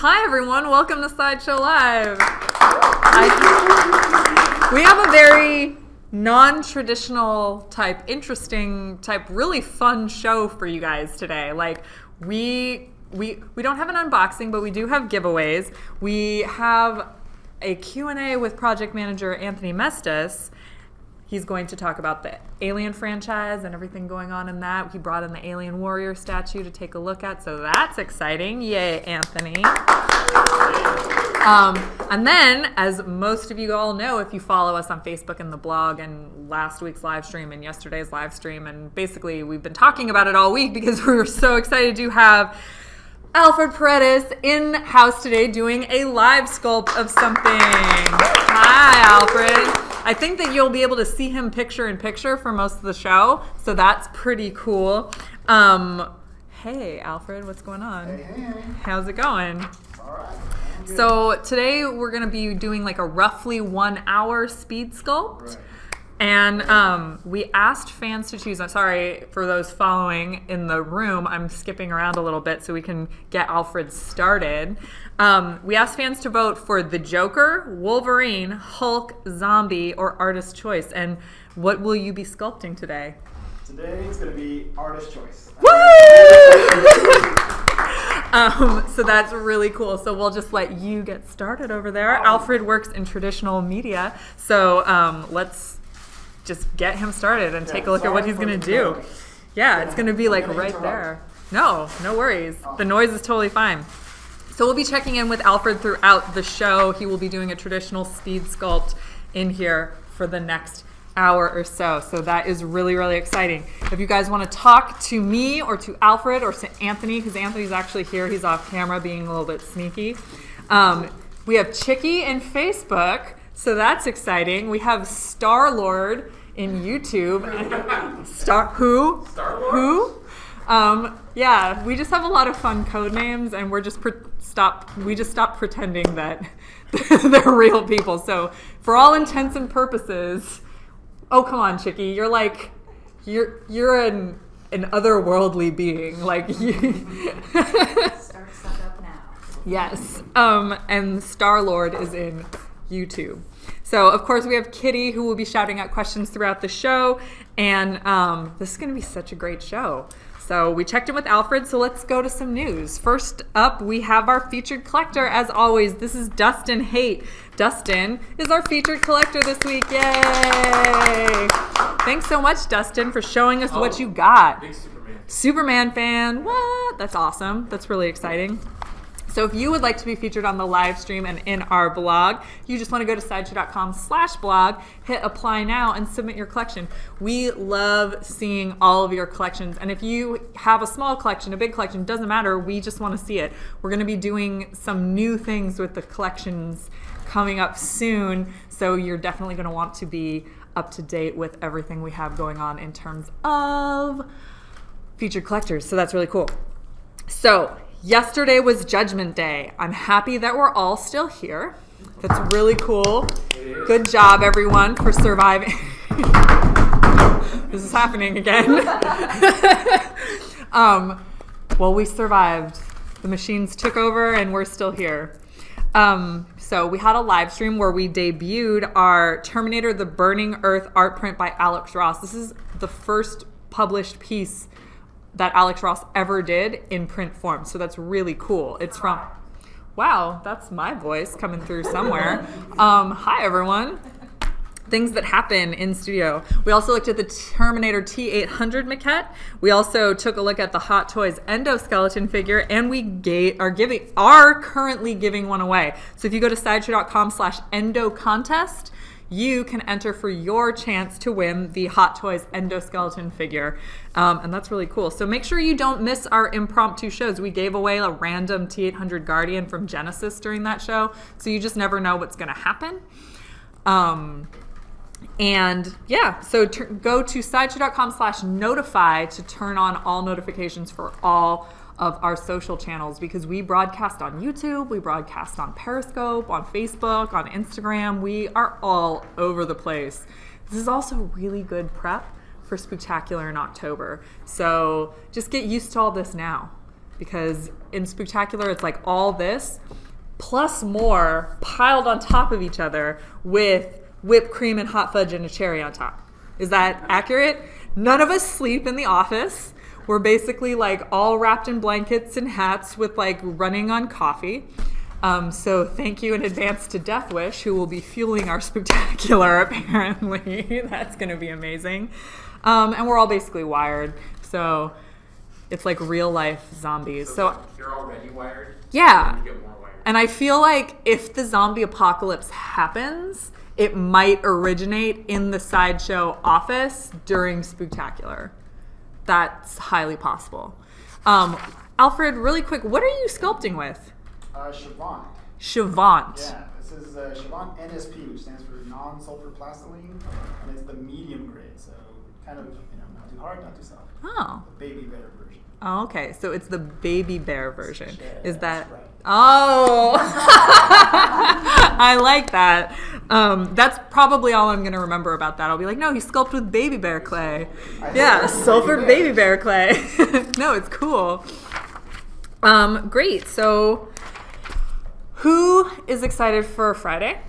Hi everyone, welcome to Sideshow Live. We have a very non-traditional type, interesting type, really fun show for you guys today. Like we don't have an unboxing, but we do have giveaways. We have a Q&A with project manager Anthony Mestas. He's going to talk about the Alien franchise and everything going on in that. He brought in the Alien Warrior statue to take a look at, so that's exciting. Yay, Anthony. And then, as most of you all know, if you follow us on Facebook and the blog and last week's live stream and yesterday's live stream, and basically we've been talking about it all week because we were so excited to have Alfred Paredes in-house today doing a live sculpt of something. Hi, Alfred. I think that you'll be able to see him picture in picture for most of the show, so that's pretty cool. Hey, Alfred, what's going on? Hey. How's it going? All right. So today we're going to be doing like a roughly 1 hour speed sculpt. Right. And we asked fans to choose. I'm sorry for those following in the room. I'm skipping around a little bit so we can get Alfred started. We asked fans to vote for the Joker, Wolverine, Hulk, Zombie, or Artist Choice. And what will you be sculpting today? Today it's going to be Artist Choice. Woo! So that's really cool. So we'll just let you get started over there. Alfred works in traditional media, so let's just get him started and take a look at what he's going to do. Yeah, it's going to be like right there. No worries. The noise is totally fine. So we'll be checking in with Alfred throughout the show. He will be doing a traditional speed sculpt in here for the next hour or so. So that is really, really exciting. If you guys want to talk to me or to Alfred or to Anthony, because Anthony's actually here, he's off camera being a little bit sneaky. We have Chicky in Facebook, so that's exciting. We have Star-Lord in YouTube. Who? Star-Lord? Who? Yeah, we just have a lot of fun code names, and we're just we just stopped pretending that they're real people. So for all intents and purposes, oh come on, Chicky, you're like you're an otherworldly being, like you. Start stuff up now. Yes, and Star-Lord is in YouTube. So, of course, we have Kitty, who will be shouting out questions throughout the show, and this is going to be such a great show. So we checked in with Alfred, so let's go to some news. First up, we have our featured collector, as always. This is Dustin Haight. Dustin is our featured collector this week. Yay! Thanks so much, Dustin, for showing us what you got. Big Superman fan. What? That's awesome. That's really exciting. So if you would like to be featured on the live stream and in our blog, you just want to go to sideshow.com/blog, hit apply now, and submit your collection. We love seeing all of your collections. And if you have a small collection, a big collection, doesn't matter. We just want to see it. We're going to be doing some new things with the collections coming up soon. So you're definitely going to want to be up to date with everything we have going on in terms of featured collectors. So that's really cool. So yesterday was Judgment Day. I'm happy that we're all still here. That's really cool. Good job, everyone, for surviving. This is happening again. Well, we survived. The machines took over, and we're still here. So we had a live stream where we debuted our Terminator: The Burning Earth art print by Alex Ross. This is the first published piece that Alex Ross ever did in print form. So that's really cool. It's from, wow, that's my voice coming through somewhere. Hi, everyone. Things that happen in studio. We also looked at the Terminator T800 maquette. We also took a look at the Hot Toys endoskeleton figure, and we are currently giving one away. So if you go to sideshow.com/endo-contest, you can enter for your chance to win the Hot Toys endoskeleton figure. And that's really cool. So make sure you don't miss our impromptu shows. We gave away a random T800 Guardian from Genesis during that show. So you just never know what's going to happen. And yeah, so go to sideshow.com/notify to turn on all notifications for all of our social channels, because we broadcast on YouTube, we broadcast on Periscope, on Facebook, on Instagram. We are all over the place. This is also really good prep for Spooktacular in October. So just get used to all this now. because in Spooktacular it's like all this plus more piled on top of each other with whipped cream and hot fudge and a cherry on top. Is that accurate? None of us sleep in the office. We're basically like all wrapped in blankets and hats with like running on coffee. So thank you in advance to Death Wish, who will be fueling our Spooktacular, apparently. That's going to be amazing. And we're all basically wired. So it's like real life zombies. So you're already wired? Yeah. You get more wired. And I feel like if the zombie apocalypse happens, it might originate in the Sideshow office during Spooktacular. That's highly possible. Alfred, really quick, what are you sculpting with? Chavant. Chavant. Yeah, this is Chavant NSP, which stands for non-sulfur plastiline, and it's the medium grade, so kind of, not too hard, not too soft. Oh. The baby bear version. Oh, okay. So it's the baby bear version. Yeah, Is that? that's right. Oh, I like that. That's probably all I'm going to remember about that. I'll be like, no, he sculpted with baby bear clay. Yeah, sulfured baby bear clay. No, it's cool. Great. So who is excited for Friday?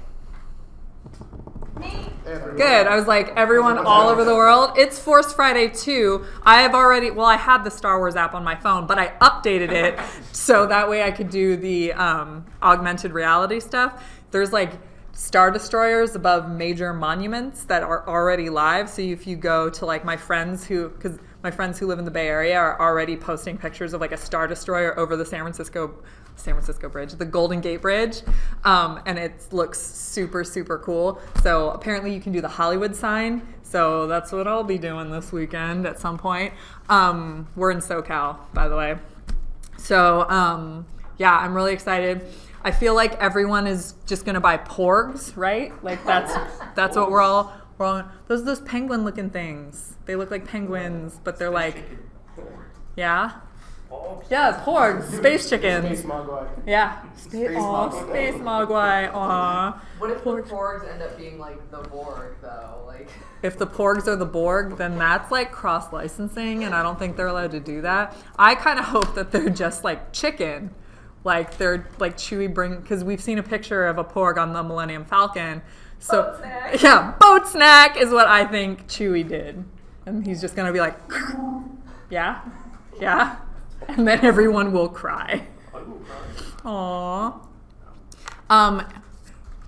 Me. Good. I was like, everyone all over the world. It's Force Friday too. I had the Star Wars app on my phone, but I updated it so that way I could do the augmented reality stuff. There's like Star Destroyers above major monuments that are already live. So if you go to like because my friends who live in the Bay Area are already posting pictures of like a Star Destroyer over the San Francisco Bridge, the Golden Gate Bridge, and it looks super, super cool. So apparently you can do the Hollywood sign, so that's what I'll be doing this weekend at some point. We're in SoCal, by the way. So yeah, I'm really excited. I feel like everyone is just gonna buy porgs, right? Like that's what we're all those penguin looking things. They look like penguins, but they're like, yeah. Yeah, porgs, space chickens. Space Mogwai. Yeah, space Mogwai. Aw. What if the porgs end up being like the Borg, though? Like, If the porgs are the Borg, then that's like cross licensing, and I don't think they're allowed to do that. I kind of hope that they're just like chicken, like they're like Chewie because we've seen a picture of a porg on the Millennium Falcon. So Boat snack. yeah, boat snack is what I think Chewie did, and he's just gonna be like, yeah. And then everyone will cry. Aww.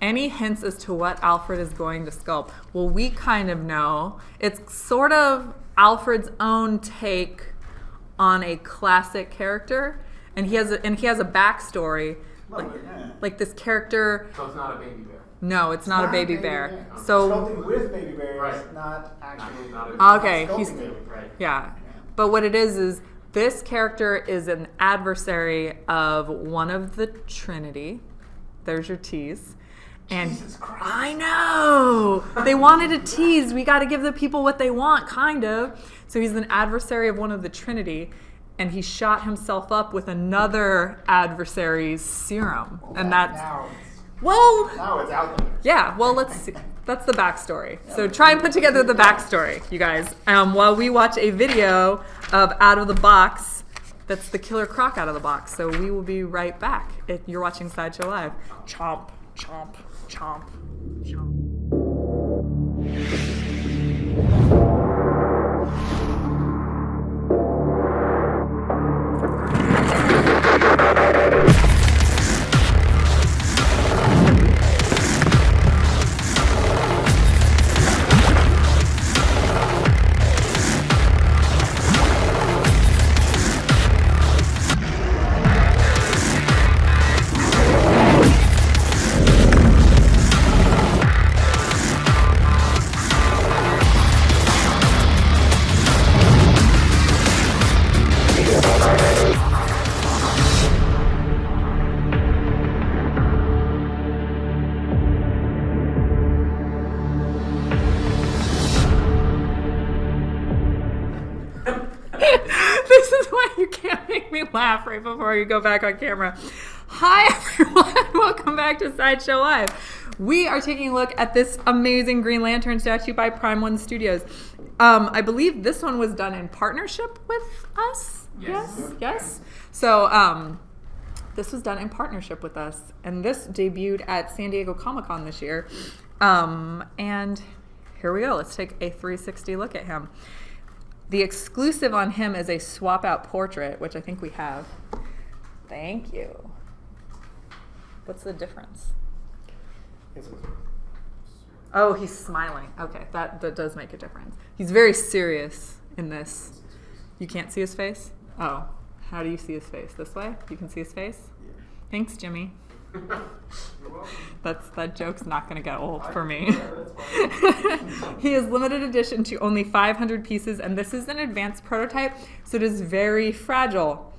Any hints as to what Alfred is going to sculpt? Well, we kind of know. It's sort of Alfred's own take on a classic character, and he has a backstory. Like this character. So it's not a baby bear. No, it's not a baby bear. So Sculpting with baby bears, Right. not actually. okay, Sculpting he's baby. Right. yeah. But what it is this character is an adversary of one of the Trinity. There's your tease. And Jesus Christ. I know. They wanted a tease. We got to give the people what they want, kind of. So he's an adversary of one of the Trinity, and he shot himself up with another adversary's serum. And that's Now it's out there. yeah, well, let's see. That's the backstory. So try and put together the backstory, you guys, while we watch a video of Out of the Box. That's the Killer Croc Out of the Box. So we will be right back. If you're watching Sideshow Live. Chomp, chomp, chomp, chomp. This is why you can't make me laugh right before you go back on camera. Hi, everyone. Welcome back to Sideshow Live. We are taking a look at this amazing Green Lantern statue by Prime One Studios. I believe this one was done in partnership with us. Yes. So this was done in partnership with us, and this debuted at San Diego Comic-Con this year. And here we go. Let's take a 360 look at him. The exclusive on him is a swap-out portrait, which I think we have. Thank you. What's the difference? Oh, he's smiling. Okay, that does make a difference. He's very serious in this. You can't see his face? Oh, how do you see his face? This way? You can see his face? Yeah. Thanks, Jimmy. You're welcome. That joke's not going to get old for me. He is limited edition to only 500 pieces, and this is an advanced prototype, so it is very fragile,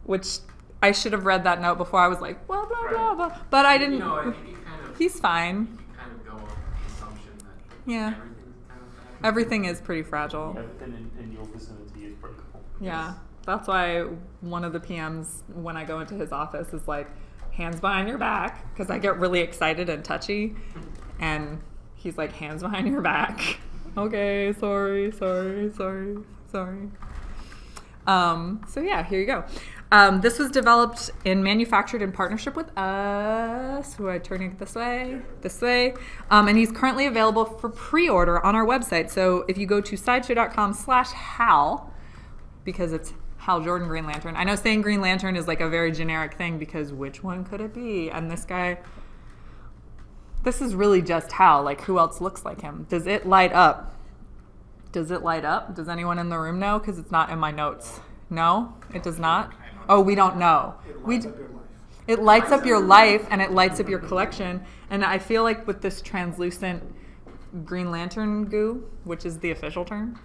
which I should have read that note before. I was like, blah, blah, blah, blah. But I didn't. You know, I think you kind of, He's fine. you kind of go on the assumption that Yeah. everything's kind of fragile. Everything is pretty fragile. Everything in your vicinity is pretty cool. Yeah. That's why one of the PMs, when I go into his office, is like, hands behind your back, because I get really excited and touchy. And he's like, hands behind your back. Okay, sorry. So yeah, here you go. This was developed and manufactured in partnership with us. Who I turning it this way? And he's currently available for pre-order on our website. So if you go to sideshow.com/Hal, because it's Hal Jordan Green Lantern. I know saying Green Lantern is like a very generic thing because which one could it be? And this guy, this is really just Hal. Like, who else looks like him? Does it light up? Does anyone in the room know? Because it's not in my notes. No, it does not. Oh, we don't know. It lights up your life. It lights up your life and it lights up your collection. And I feel like with this translucent Green Lantern goo, which is the official term,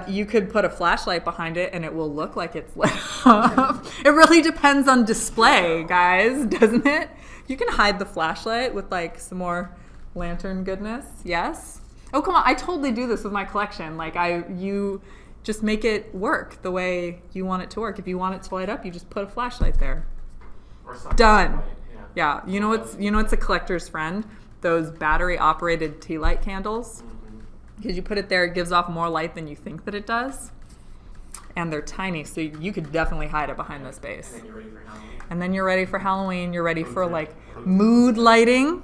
you could put a flashlight behind it and it will look like it's lit up. It really depends on display, guys, doesn't it? You can hide the flashlight with like some more lantern goodness. Yes? Oh, come on. I totally do this with my collection. Like you just make it work the way you want it to work. If you want it to light up, you just put a flashlight there. Or something. Done. Like, Yeah. You know what's a collector's friend? Those battery-operated tea light candles. Because you put it there, it gives off more light than you think that it does. And they're tiny, so you could definitely hide it behind this base. And then you're ready for Halloween. And then you're ready for Halloween. You're ready for, like, mood lighting.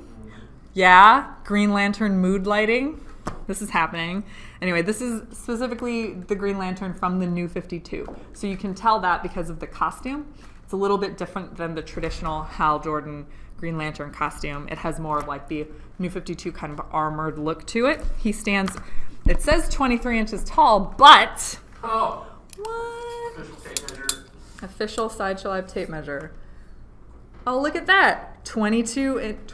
Yeah, Green Lantern mood lighting. This is happening. Anyway, this is specifically the Green Lantern from the New 52. So you can tell that because of the costume. It's a little bit different than the traditional Hal Jordan Green Lantern costume. It has more of like the New 52 kind of armored look to it. He stands, it says 23 inches tall, but Oh! what? Official tape measure. Official Sideshow Live tape measure. Oh, look at that. 22, it's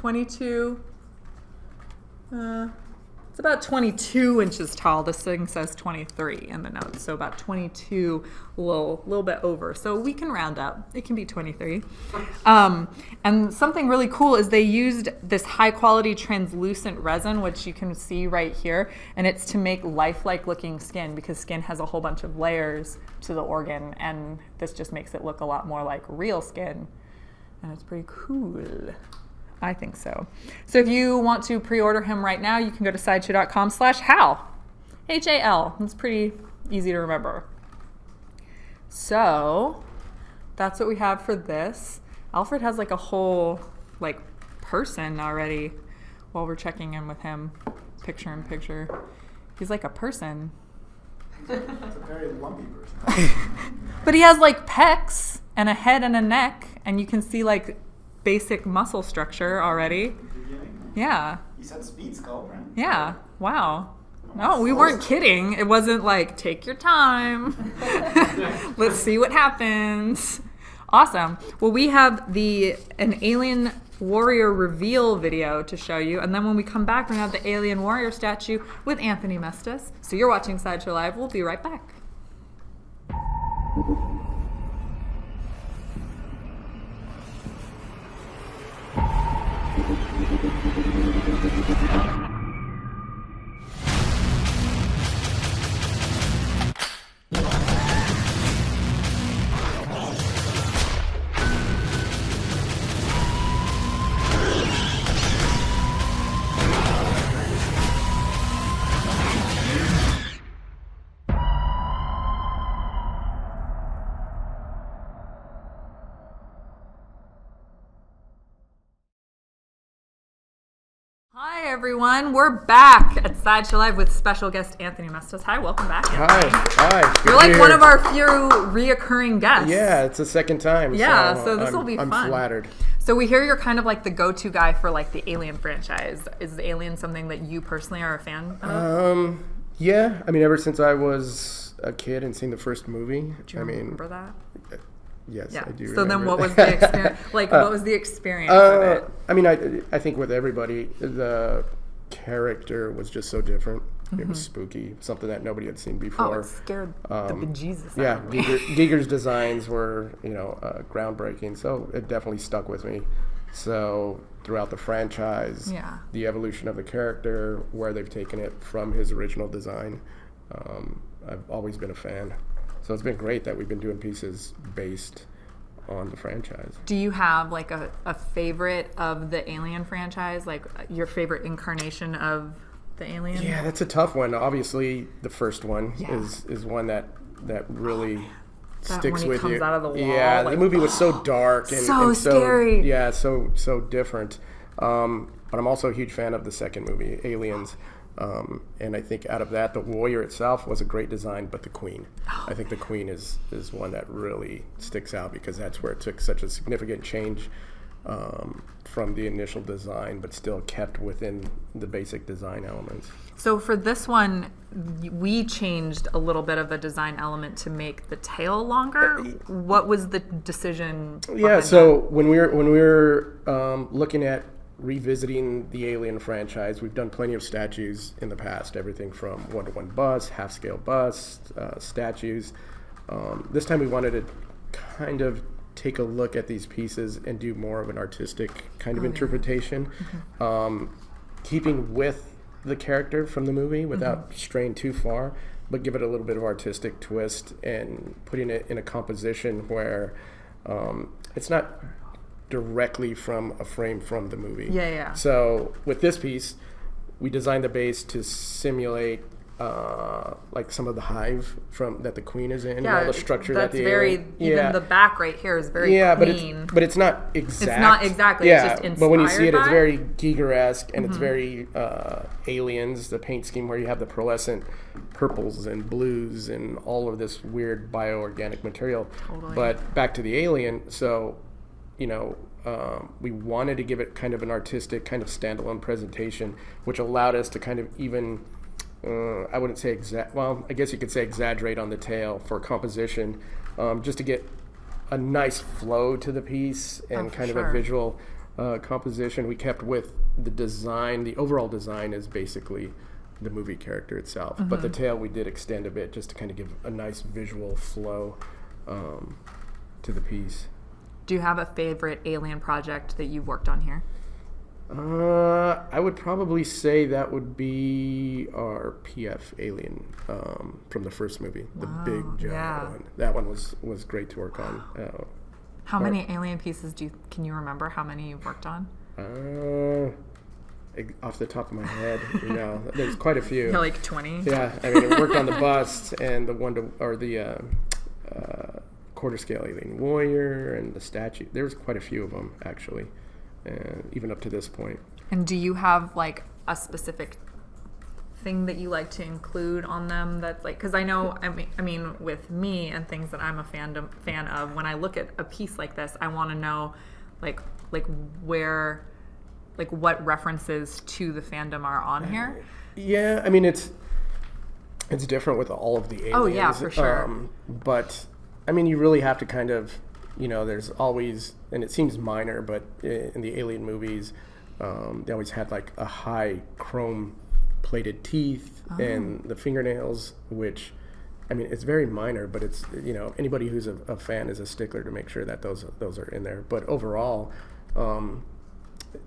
about 22 inches tall. This thing says 23 in the notes, so about 22, a little bit over. So we can round up. It can be 23. And something really cool is they used this high-quality translucent resin, which you can see right here, and it's to make lifelike looking skin because skin has a whole bunch of layers to the organ, and this just makes it look a lot more like real skin, and it's pretty cool. I think so. So if you want to pre-order him right now, you can go to sideshow.com/Hal. H-A-L. It's pretty easy to remember. So that's what we have for this. Alfred has like a whole like person already while we're checking in with him, picture in picture. He's like a person. It's a very lumpy person. But he has like pecs and a head and a neck, and you can see like basic muscle structure already. Beginning. Yeah. You said speed sculpt, right? Yeah. Wow. No, we weren't kidding. It wasn't like, take your time. Let's see what happens. Awesome. Well, we have an Alien Warrior reveal video to show you, and then when we come back, we're going to have the Alien Warrior statue with Anthony Mestas. So you're watching Sideshow Live. We'll be right back. everyone. We're back at Sideshow Live with special guest Anthony Mestas. Hi, welcome back. Anthony. Hi. Good You're to like be one here. of our few reoccurring guests. Yeah, it's the second time. Yeah, so this will be I'm fun. flattered. So we hear you're kind of like the go-to guy for like the Alien franchise. Is Alien something that you personally are a fan of? Yeah, I mean, ever since I was a kid and seen the first movie. Do you remember that? Yes, Yeah. I do. So then, remember what was that. the experience? Like, what was the experience of it? I mean, I think with everybody, the character was just so different. It was spooky, something that nobody had seen before. Oh, it scared the bejesus Yeah, out of me. Giger's designs were, groundbreaking, so it definitely stuck with me. So throughout the franchise, Yeah. the evolution of the character, where they've taken it from his original design, I've always been a fan. So it's been great that we've been doing pieces based on the franchise. Do you have like a favorite of the Alien franchise? Like your favorite incarnation of the Alien? Yeah, that's a tough one. Obviously, the first one Yeah. is one that really That sticks when he with comes you. out of the wall, Yeah, like, the movie was so dark and so and scary. Yeah, so different. But I'm also a huge fan of the second movie, Aliens. And I think out of that, the warrior itself was a great design, but the queen. I think the queen is one that really sticks out because that's where it took such a significant change from the initial design, but still kept within the basic design elements. So for this one, we changed a little bit of the design element to make the tail longer. What was the decision? Yeah, behind so when we were looking at revisiting the Alien franchise, we've done plenty of statues in the past, everything from 1-to-1 busts, half-scale busts, statues. This time we wanted to kind of take a look at these pieces and do more of an artistic kind of interpretation, keeping with the character from the movie without straying too far, but give it a little bit of artistic twist and putting it in a composition where it's not directly from a frame from the movie. Yeah. So with this piece, we designed the base to simulate like some of the hive from that the queen is in, and all the structure that's that the very alien, even the back right here is very clean. but it's not exact. It's not exactly. Yeah, It's just but when you see it, inspired it's by? very Giger-esque, and it's very Aliens. The paint scheme where you have the pearlescent purples and blues and all of this weird bioorganic material. Totally. But back to the alien, so we wanted to give it kind of an artistic, kind of standalone presentation, which allowed us to kind of even, I wouldn't say I guess you could say exaggerate on the tail for composition, just to get a nice flow to the piece and for kind of sure. a visual composition. We kept with the design. The overall design is basically the movie character itself, but the tail we did extend a bit just to kind of give a nice visual flow to the piece. Do you have a favorite Alien project that you've worked on here? I would probably say that would be our PF Alien from the first movie, the big giant yeah. one. That one was great to work on. How many Alien pieces can you remember? How many you've worked on? Off the top of my head, there's quite a few. Yeah, like 20. Yeah, I mean, I worked on the bust and the quarter scale alien warrior and the statue. There was quite a few of them actually, and even up to this point. And do you have like a specific thing that you like to include on them? That's like, because I know, I mean, with me and things that I'm a fan of, when I look at a piece like this, I want to know, like where, like what references to the fandom are on here. Yeah, I mean it's different with all of the aliens. Oh yeah, for sure. But I mean, you really have to kind of, there's always, and it seems minor, but in the Alien movies, they always had like a high chrome-plated teeth and the fingernails, which, I mean, it's very minor, but it's, anybody who's a fan is a stickler to make sure that those are in there. But overall,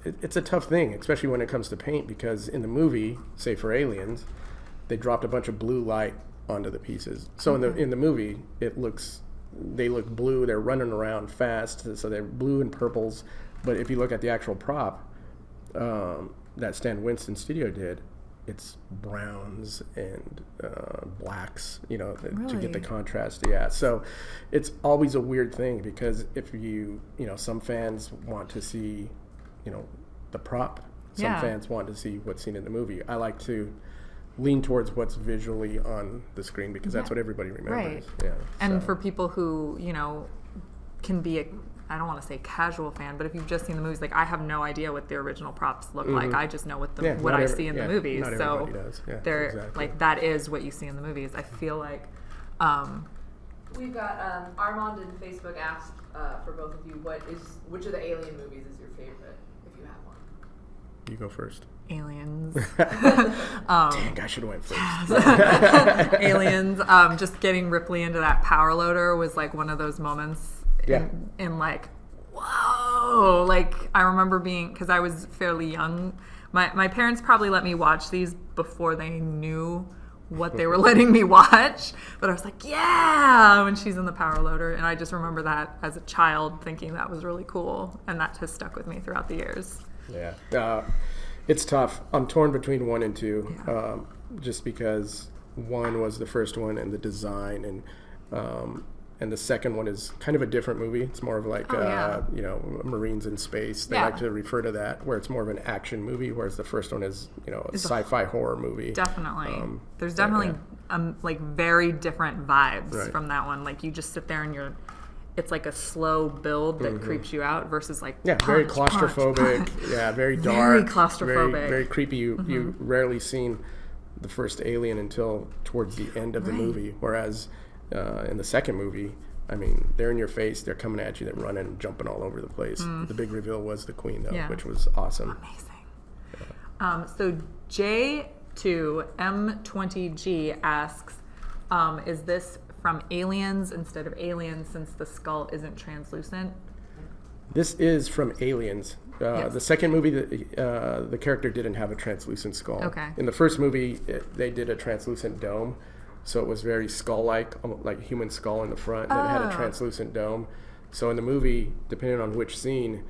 it's a tough thing, especially when it comes to paint, because in the movie, say for Aliens, they dropped a bunch of blue light onto the pieces. So in the movie, they look blue. They're running around fast, so they're blue and purples. But if you look at the actual prop that Stan Winston Studio did, it's browns and blacks, to get the Really? contrast. Yeah, so it's always a weird thing because if some fans want to see, the prop some Yeah. fans want to see what's seen in the movie. I like to lean towards what's visually on the screen because that's Yeah. what everybody remembers. Right. Yeah, And so. for people who, can be I don't want to say casual fan, but if you've just seen the movies, like I have no idea what the original props look like. I just know what Yeah, what not I every- see in yeah, the movies. not So everybody does. Yeah, they're exactly. like that is what you see in the movies. I feel like We've got Armand in Facebook asked for both of you, which of the Alien movies is your favorite, if you have one? You go first. Aliens. Dang, I should have went first. Aliens. Just getting Ripley into that power loader was like one of those moments in like, whoa. Like I remember because I was fairly young. My parents probably let me watch these before they knew what they were letting me watch. But I was like, yeah, when she's in the power loader. And I just remember that as a child thinking that was really cool. And that has stuck with me throughout the years. Yeah. It's tough. I'm torn between 1 and 2, Yeah. just because 1 was the first one and the design, and the second one is kind of a different movie. It's more of like, Marines in space. They like to refer to that, where it's more of an action movie, whereas the first one is, a sci-fi horror movie. Definitely. There's definitely like very different vibes Right. from that one. Like you just sit there and it's like a slow build that creeps you out versus like Very punch, claustrophobic. punch. Yeah, very dark. Very claustrophobic. Very, very creepy. You rarely seen the first Alien until towards the end of the movie, whereas in the second movie, I mean, they're in your face, they're coming at you, they're running and jumping all over the place. The big reveal was the Queen, though, which was awesome. Amazing. So J2M20G asks, is this from Aliens instead of Aliens since the skull isn't translucent? This is from Aliens. Yes. The second movie, the character didn't have a translucent skull. Okay. In the first movie, they did a translucent dome, so it was very skull-like, like a human skull in the front, and then it had a translucent dome. So in the movie, depending on which scene,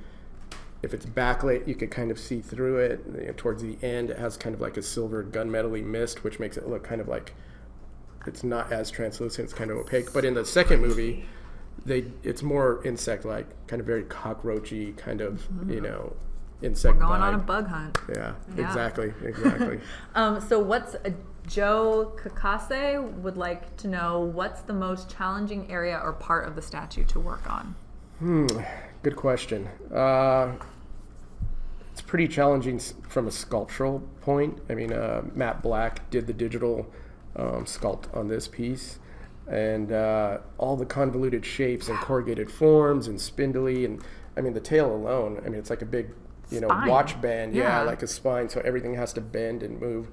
if it's backlit, you could kind of see through it. Towards the end, it has kind of like a silver gunmetal-y mist, which makes it look kind of like it's not as translucent, it's kind of opaque. But in the second movie, it's more insect-like, kind of very cockroachy, kind of, insect We're going vibe. on a bug hunt. Yeah, Yeah. exactly. So what's Joe Kakase would like to know, what's the most challenging area or part of the statue to work on? Good question. It's pretty challenging from a sculptural point. I mean, Matt Black did the digital sculpt on this piece, and all the convoluted shapes and corrugated forms and spindly, and I mean the tail alone. I mean, it's like a big, Spine. watch band. Yeah. Like a spine, so everything has to bend and move.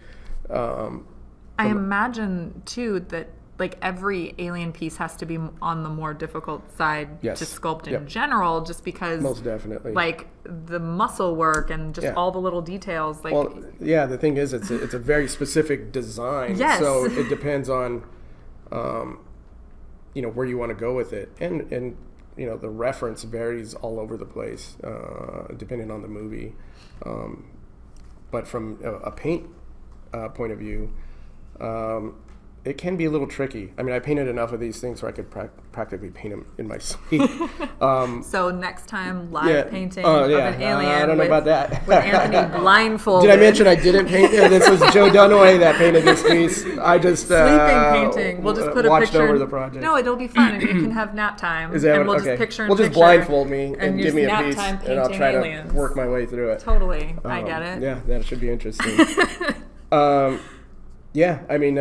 I imagine too that like every Alien piece has to be on the more difficult side Yes. to sculpt in Yep. general, just because Most definitely. like the muscle work and just Yeah. all the little details. Like Well, yeah, the thing is, it's a very specific design. Yes. So it depends on, where you want to go with it, and the reference varies all over the place, depending on the movie. But from a paint point of view, it can be a little tricky. I mean, I painted enough of these things where I could practically paint them in my sleep. so next time live painting Oh, of yeah. an alien I don't know with, about that. with Anthony blindfolded. Did I mention I didn't paint? This was Joe Dunaway that painted this piece. I just sleeping painting? We'll just put a watched picture. over the project. No, it'll be fun, and you can have nap time. Is that and we'll okay? just picture. In We'll just picture, blindfold me and give just me a nap piece, time and I'll painting try aliens. to work my way through it. Totally, I get it. Yeah, that should be interesting. Yeah, I mean,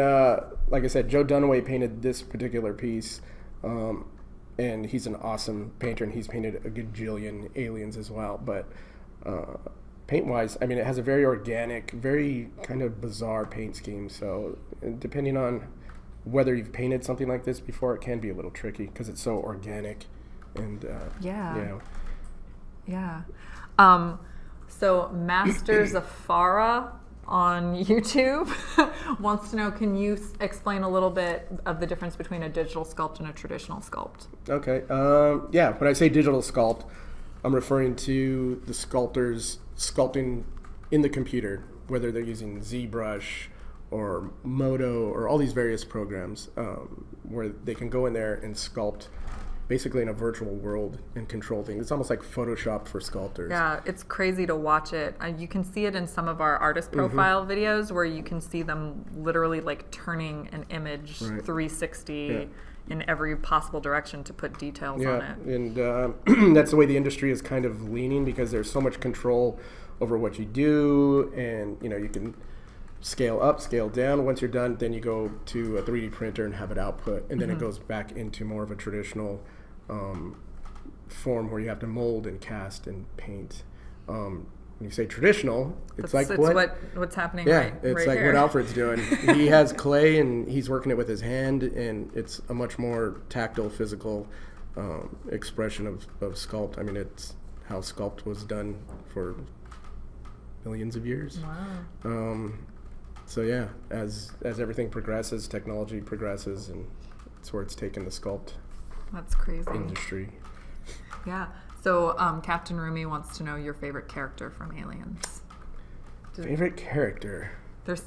like I said, Joe Dunaway painted this particular piece, and he's an awesome painter, and he's painted a gajillion aliens as well. But paint-wise, I mean, it has a very organic, very kind of bizarre paint scheme. So depending on whether you've painted something like this before, it can be a little tricky because it's so organic. And Yeah. So Master Zafara on YouTube wants to know, can you explain a little bit of the difference between a digital sculpt and a traditional sculpt? Okay. Yeah, when I say digital sculpt, I'm referring to the sculptors sculpting in the computer, whether they're using ZBrush or Modo or all these various programs where they can go in there and sculpt basically in a virtual world and control things. It's almost like Photoshop for sculptors. Yeah, it's crazy to watch it. You can see it in some of our artist profile videos where you can see them literally like turning an image 360 in every possible direction to put details on it. And that's the way the industry is kind of leaning, because there's so much control over what you do, and you can scale up, scale down. Once you're done, then you go to a 3D printer and have it output, and then it goes back into more of a traditional form where you have to mold and cast and paint. When you say traditional, it's what's happening. It's like here. what Alfred's doing. He has clay and he's working it with his hand, and it's a much more tactile, physical expression of sculpt. I mean, it's how sculpt was done for millions of years. Wow. So yeah, as everything progresses, technology progresses, and it's where it's taken the sculpt That's crazy. industry. Yeah. So Captain Rumi wants to know your favorite character from Aliens. Favorite character?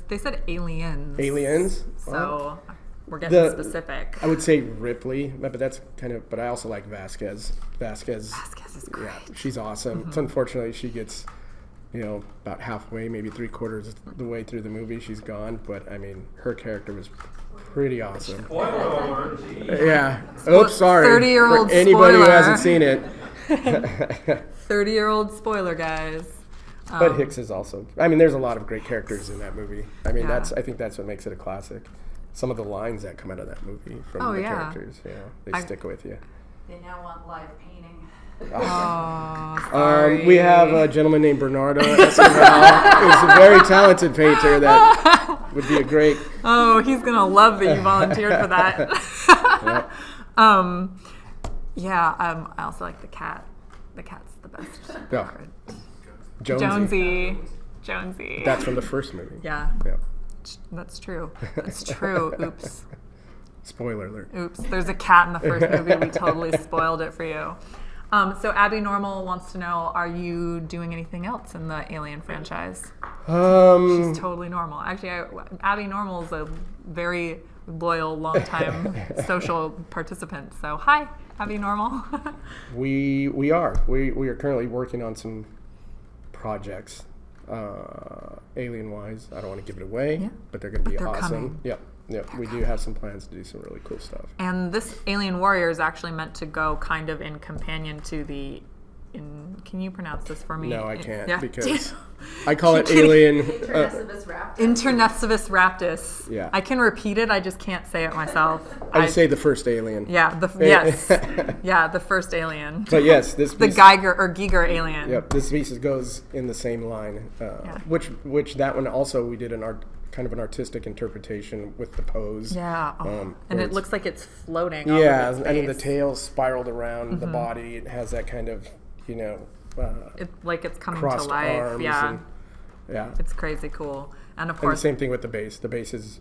They said aliens. Aliens? So we're getting specific. I would say Ripley, but that's but I also like Vasquez. Vasquez is great. Yeah, she's awesome. So unfortunately, she gets, about halfway, maybe 3/4 of the way through the movie, she's gone. But I mean, her character was pretty awesome. Spoiler alert. Yeah. Oops, sorry. 30-year-old For anybody who spoiler. hasn't seen it. 30-year-old spoiler, guys. But Hicks is also. I mean, there's a lot of great characters in that movie. I mean, Yeah. I think that's what makes it a classic. Some of the lines that come out of that movie from the characters, they stick with you. They now want live painting. Oh, sorry. We have a gentleman named Bernardo Escobar, who's a very talented painter that would be a great. Oh, he's gonna love that you volunteered for that. Yep. I also like the cat. The cat's the best. Yeah. Jonesy. Jonesy. That's from the first movie. Yeah, Yeah. that's true. That's true. Oops. Spoiler alert. Oops. There's a cat in the first movie. We totally spoiled it for you. So Abby Normal wants to know, are you doing anything else in the Alien franchise? She's totally normal. Actually, Abby Normal is a very loyal, long-time social participant. So hi, Abby Normal. We are currently working on some projects, alien-wise. I don't want to give it away, but they're going to be they're awesome. coming. Yep. We do have some plans to do some really cool stuff. And this Alien Warrior is actually meant to go kind of in companion to the. Can you pronounce this for me? No, I can't because I call it Alien. Internecivus raptus. Internecivus raptus. Yeah. I can repeat it. I just can't say it myself. I would say the first Alien. Yeah. Yes. Yeah. The first Alien. But yes, this The piece, Giger alien. Yep, this piece goes in the same line. Which that one also we did kind of an artistic interpretation with the pose. Yeah. And it looks like it's floating. Yeah, off of its I mean the base. tail spiraled around the body. It has that kind of Like it's coming to crossed life. arms. Yeah. And, yeah. It's crazy cool. And of And the course, same thing with the base. The base is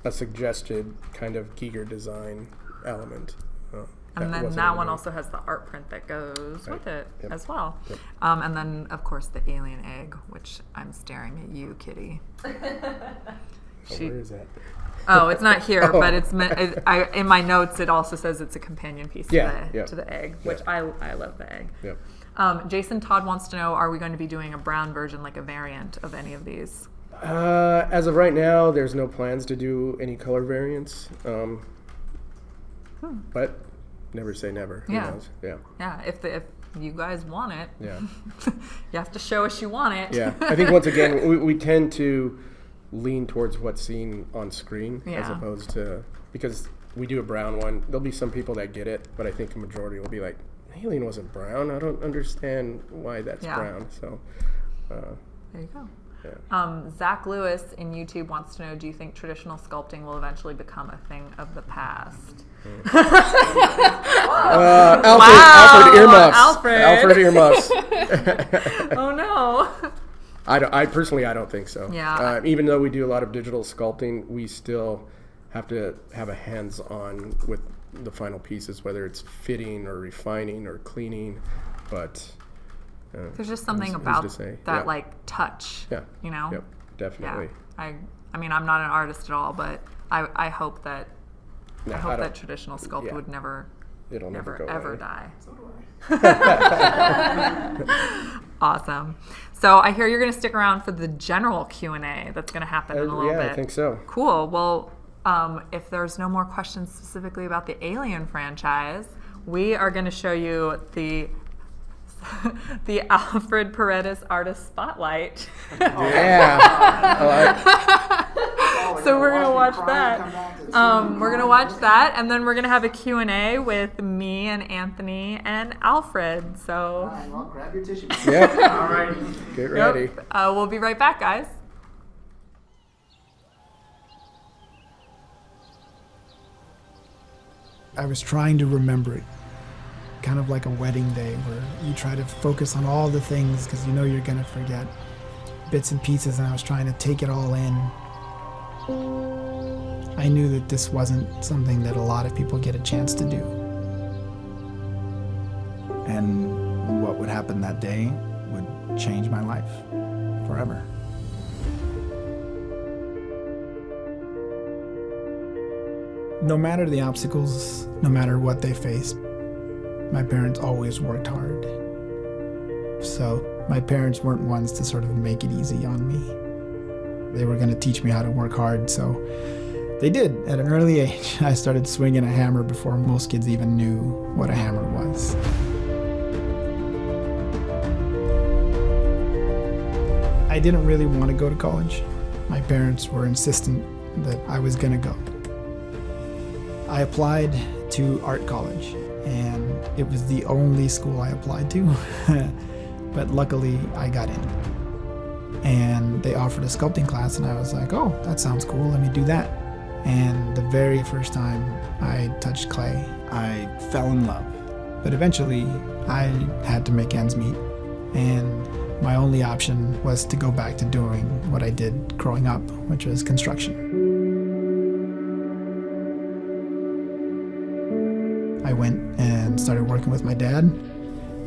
a suggested kind of Giger design element. and then wasn't that in one the- also has the art print that goes with it Yep. as well. Yep. And then of course the alien egg, which I'm staring at you, Kitty. Where is that? Oh, it's not here, Oh. but it's meant. In my notes, it also says it's a companion piece to the egg, which I love the egg. Yep. Jason Todd wants to know: are we going to be doing a brown version, like a variant of any of these? As of right now, there's no plans to do any color variants. But never say never. Who Yeah. knows? Yeah. Yeah, if you guys want it, Yeah. you have to show us you want it. Yeah. I think once again, we tend to lean towards what's seen on screen as Yeah. opposed to, because we do a brown one. There'll be some people that get it, but I think a majority will be like, Alien wasn't brown. I don't understand why that's Yeah. brown. So, There you go. yeah. Zach Lewis in YouTube wants to know: do you think traditional sculpting will eventually become a thing of the past? Alfred earmuffs. Alfred. Alfred earmuffs. Oh no. I personally don't think so. Yeah. Even though we do a lot of digital sculpting, we still have to have a hands-on with the final pieces, whether it's fitting or refining or cleaning. But There's just something who's about to say? that Yeah. like touch. Yeah. You know. Yep. Definitely. Yeah. I mean, I'm not an artist at all, but I hope that No, I I hope don't- that traditional sculpt yeah. would never It'll never never go ever away. die. So do I. Awesome. So I hear you're going to stick around for the general Q&A that's going to happen in a little Yeah, bit. I think so. Cool. Well, if there's no more questions specifically about the Alien franchise, we are going to show you the Alfred Paredes Artist Spotlight. Yeah. So we're gonna watch that. We're gonna watch that. that, and then we're gonna have a Q&A with me and Anthony and Alfred. So All right, well, grab your tissue. Yep. All right. Get ready. we'll be right back, guys. I was trying to remember it, kind of like a wedding day where you try to focus on all the things because you know you're going to forget bits and pieces, and I was trying to take it all in. I knew that this wasn't something that a lot of people get a chance to do. And what would happen that day would change my life forever. No matter the obstacles, no matter what they faced, my parents always worked hard. So my parents weren't ones to sort of make it easy on me. They were going to teach me how to work hard, so they did. At an early age, I started swinging a hammer before most kids even knew what a hammer was. I didn't really want to go to college. My parents were insistent that I was going to go. I applied to art college, and it was the only school I applied to, but luckily I got in. And they offered a sculpting class, and I was like, oh, that sounds cool, let me do that. And the very first time I touched clay, I fell in love. but eventually I had to make ends meet, and my only option was to go back to doing what I did growing up, which was construction. I went and started working with my dad,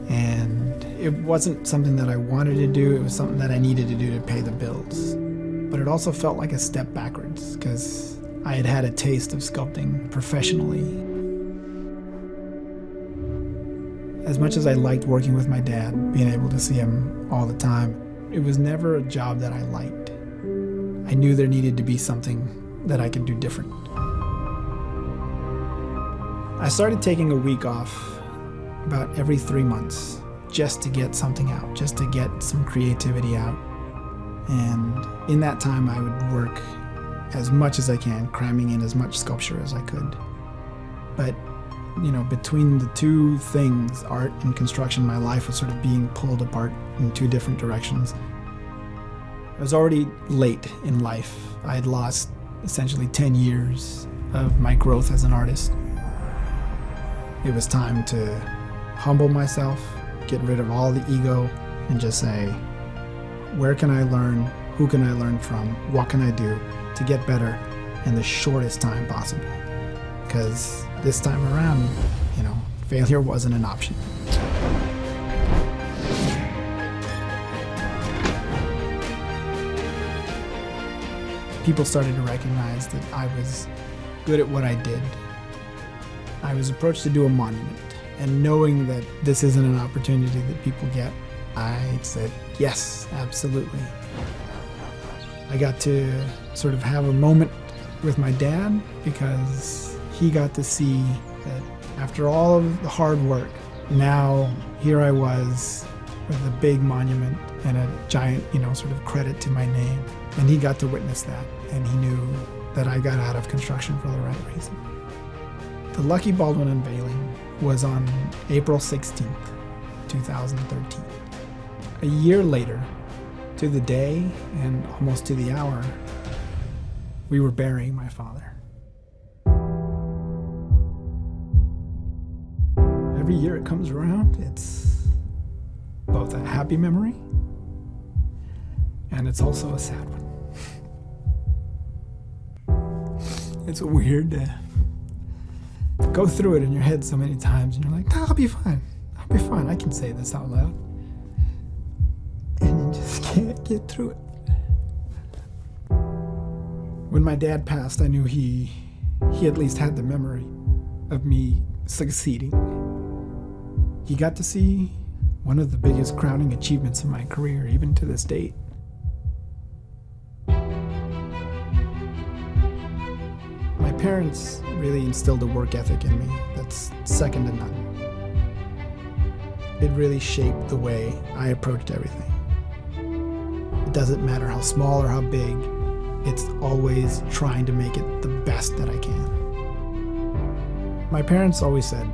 and it wasn't something that I wanted to do, it was something that I needed to do to pay the bills. But it also felt like a step backwards, because I had had a taste of sculpting professionally. As much as I liked working with my dad, being able to see him all the time, it was never a job that I liked. I knew there needed to be something that I could do different. I started taking a week off about every 3 months just to get something out, just to get some creativity out. And in that time, I would work as much as I can, cramming in as much sculpture as I could. But, you know, between the two things, art and construction, my life was sort of being pulled apart in two different directions. I was already late in life. I had lost essentially 10 years of my growth as an artist. It was time to humble myself, get rid of all the ego, and just say, where can I learn? Who can I learn from? What can I do to get better in the shortest time possible? Because this time around, you know, failure wasn't an option. People started to recognize that I was good at what I did. I was approached to do a monument, and knowing that this isn't an opportunity that people get, I said, yes, absolutely. I got to sort of have a moment with my dad because he got to see that after all of the hard work, now here I was with a big monument and a giant, you know, sort of credit to my name. And he got to witness that, and he knew that I got out of construction for the right reason. The Lucky Baldwin unveiling was on April 16th, 2013. A year later, to the day and almost to the hour, we were burying my father. Every year it comes around, it's both a happy memory and it's also a sad one. It's weird to go through it in your head so many times and you're like, no, I'll be fine, I can say this out loud. And you just can't get through it. When my dad passed, I knew he at least had the memory of me succeeding. He got to see one of the biggest crowning achievements in my career, even to this date. My parents really instilled a work ethic in me that's second to none. It really shaped the way I approached everything. It doesn't matter how small or how big, it's always trying to make it the best that I can. My parents always said,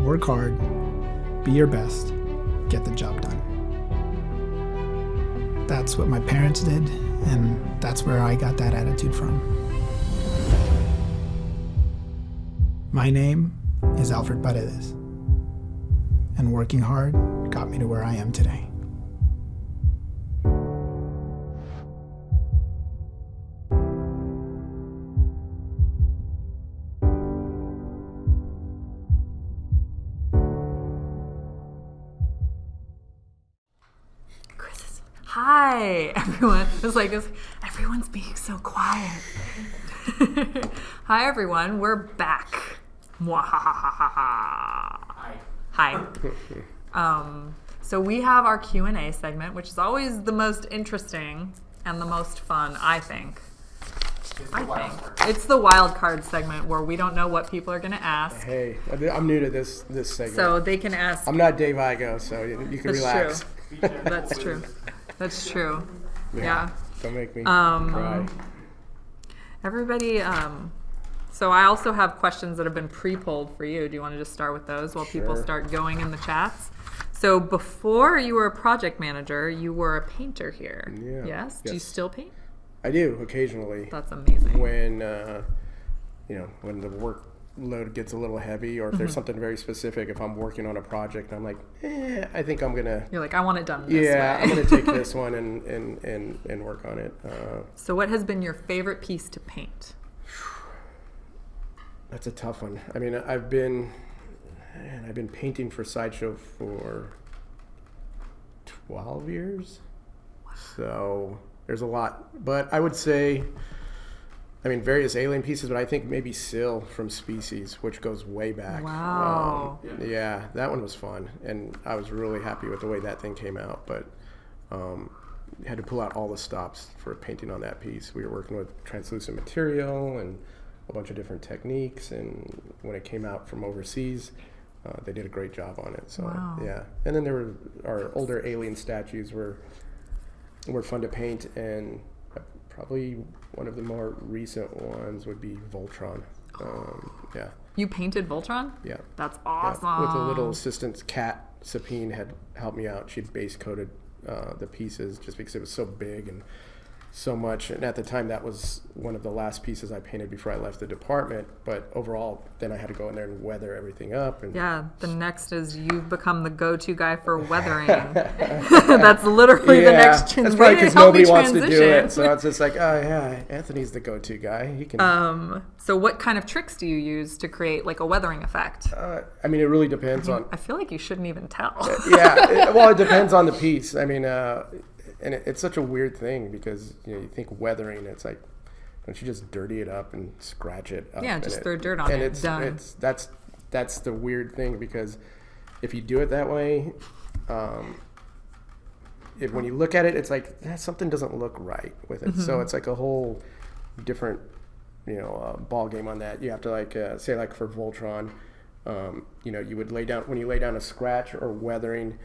work hard, be your best, get the job done. That's what my parents did, and that's where I got that attitude from. My name is Alfred Paredes, and working hard got me to where I am today. Hi, everyone. It's like everyone's being so quiet. Hi, everyone. We're back. Hi. So we have our Q&A segment, which is always the most interesting and the most fun, I think. It's the wild card segment where we don't know what people are going to ask. Hey, I'm new to this segment. So they can ask. I'm not Dave Igo, so you can relax. True. That's true. That's true. Yeah. Don't make me cry. Everybody, so I also have questions that have been pre-polled for you. Do you want to just start with those while people start going in the chats? So before you were a project manager, you were a painter here. Yeah. Yes? Do you still paint? I do, occasionally. That's amazing. When, when the workload gets a little heavy, or if there's something very specific, if I'm working on a project, I'm like, I think I'm going to... You're like, I want it done this way. I'm going to take this one and work on it. So what has been your favorite piece to paint? That's a tough one. I mean, I've been painting for Sideshow for 12 years. So there's a lot. But I would say, various alien pieces, but I think maybe Syl from Species, which goes way back. Wow. Yeah, that one was fun. And I was really happy with the way that thing came out. But had to pull out all the stops for painting on that piece. We were working with translucent material and a bunch of different techniques. And when it came out from overseas, they did a great job on it. So, yeah. And then there were our older alien statues were fun to paint, and probably one of the more recent ones would be Voltron. Yeah. You painted Voltron? Yeah. That's awesome. Yeah. With a little assistant, Kat Sapine had helped me out. She'd base coated the pieces just because it was so big and so much. And at the time, that was one of the last pieces I painted before I left the department. But overall, then I had to go in there and weather everything up. And yeah, the next is you've become the go-to guy for weathering. That's literally the next transition. That's probably because nobody wants to do it. So it's just like, oh yeah, Anthony's the go-to guy. He can. So what kind of tricks do you use to create like a weathering effect? It really depends on. I feel like you shouldn't even tell. It depends on the piece. And it's such a weird thing because you think weathering, it's like, don't you just dirty it up and scratch it up? Yeah, just throw dirt on it. And done. That's the weird thing, because if you do it that way, when you look at it, it's like something doesn't look right with it. So it's like a whole different ball game on that. You have to say for Voltron, you would lay down, when you lay down a scratch or weathering,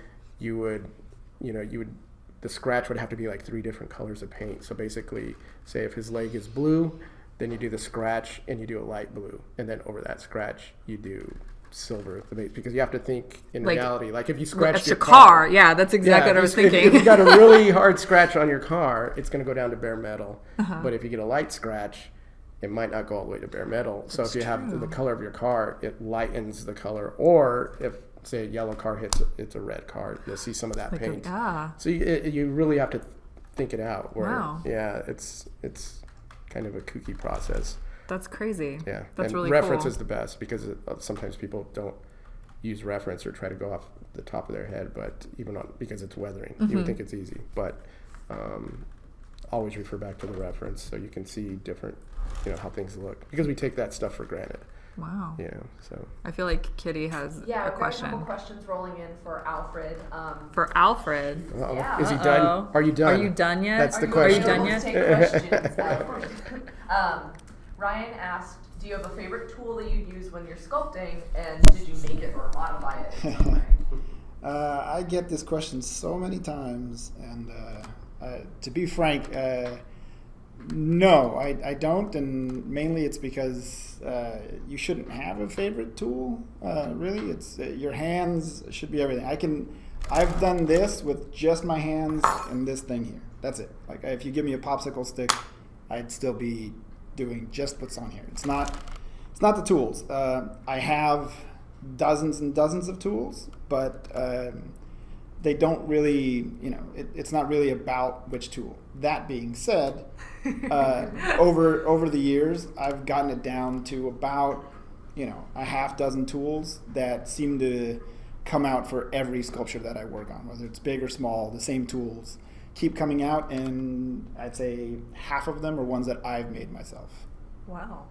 the scratch would have to be like 3 different colors of paint. So basically, say if his leg is blue, then you do the scratch and you do a light blue, and then over that scratch you do silver, because you have to think in reality. Like if you scratch your car, yeah, that's exactly what I was thinking. If you got a really hard scratch on your car, it's going to go down to bare metal. But if you get a light scratch, it might not go all the way to bare metal. So if you have the color of your car, it lightens the color. Or if, say, a yellow car hits it's a red car, you'll see some of that paint. So you really have to think it out. Yeah, it's kind of a kooky process. That's crazy. Yeah, that's really reference cool. is the best, because sometimes people don't use reference or try to go off the top of their head, but because it's weathering, you would think it's easy. But always refer back to the reference so you can see different, how things look, because we take that stuff for granted. Wow. So I feel like Kitty has Yeah, a we've got a question. couple questions rolling in for Alfred. For Alfred. Yeah. Is he done? Are you done? Are you done yet? That's the Are question. you done available yet? to take questions, Alfred? Ryan asked, do you have a favorite tool that you use when you're sculpting, and did you make it or modify it in some way? I get this question so many times, and to be frank, no, I don't, and mainly it's because you shouldn't have a favorite tool. Really, it's your hands should be everything. I've done this with just my hands and this thing here. That's it. Like if you give me a popsicle stick, I'd still be doing just what's on here. It's not the tools. I have dozens and dozens of tools, but they don't really, it's not really about which tool. That being said, over the years, I've gotten it down to about, a half dozen tools that seem to come out for every sculpture that I work on, whether it's big or small. The same tools keep coming out, and I'd say half of them are ones that I've made myself. Wow.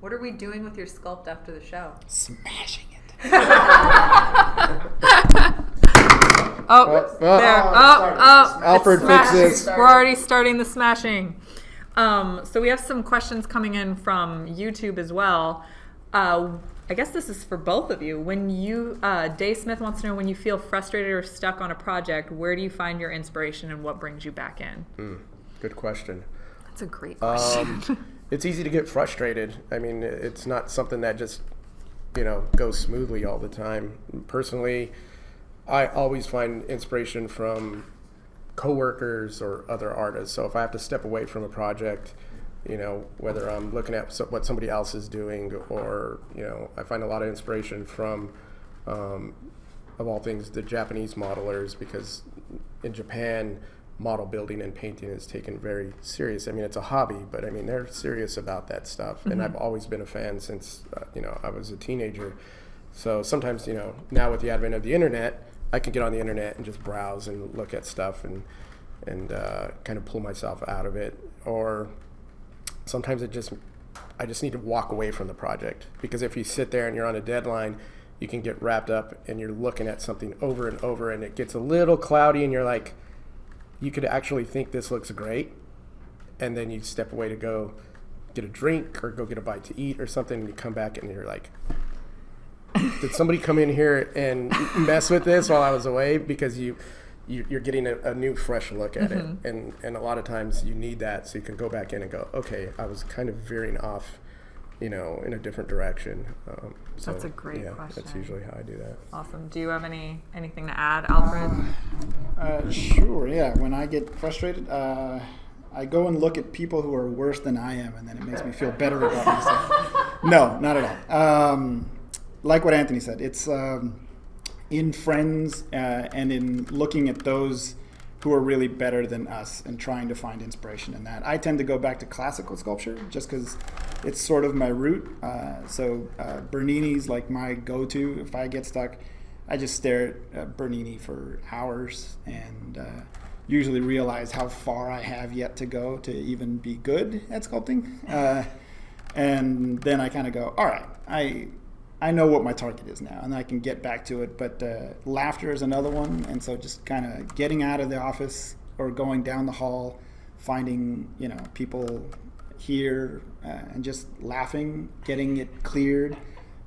What are we doing with your sculpt after the show? Smashing it. Oh, there. Alfred, fix this. We're already starting the smashing. So we have some questions coming in from YouTube as well. I guess this is for both of you. When you, Dave Smith wants to know, when you feel frustrated or stuck on a project, where do you find your inspiration and what brings you back in? Good question. That's a great question. It's easy to get frustrated. I mean, it's not something that just, goes smoothly all the time. Personally, I always find inspiration from coworkers or other artists. So if I have to step away from a project, whether I'm looking at what somebody else is doing, or, I find a lot of inspiration from, of all things, the Japanese modelers, because in Japan, model building and painting is taken very serious. I mean, it's a hobby, but I mean, they're serious about that stuff. And I've always been a fan since, I was a teenager. So sometimes, now with the advent of the internet, I can get on the internet and just browse and look at stuff and kind of pull myself out of it. Or sometimes I just need to walk away from the project, because if you sit there and you're on a deadline, you can get wrapped up and you're looking at something over and over, and it gets a little cloudy and you're like, you could actually think this looks great, and then you step away to go get a drink or go get a bite to eat or something, and you come back and you're like, did somebody come in here and mess with this while I was away? Because you're getting a new fresh look at it, and a lot of times you need that so you can go back in and go, okay, I was kind of veering off, in a different direction. So, That's a great question. That's usually how I do that. Awesome. Do you have anything to add, Alfred? Sure, yeah. When I get frustrated, I go and look at people who are worse than I am, and then it makes me feel better about myself. No, not at all. Like what Anthony said, it's in friends and in looking at those who are really better than us and trying to find inspiration in that. I tend to go back to classical sculpture just because it's sort of my root. So Bernini's like my go-to. If I get stuck, I just stare at Bernini for hours and usually realize how far I have yet to go to even be good at sculpting. And then I kind of go, all right, I know what my target is now, and I can get back to it. But laughter is another one, and so just kind of getting out of the office or going down the hall, finding people here, and just laughing, getting it cleared,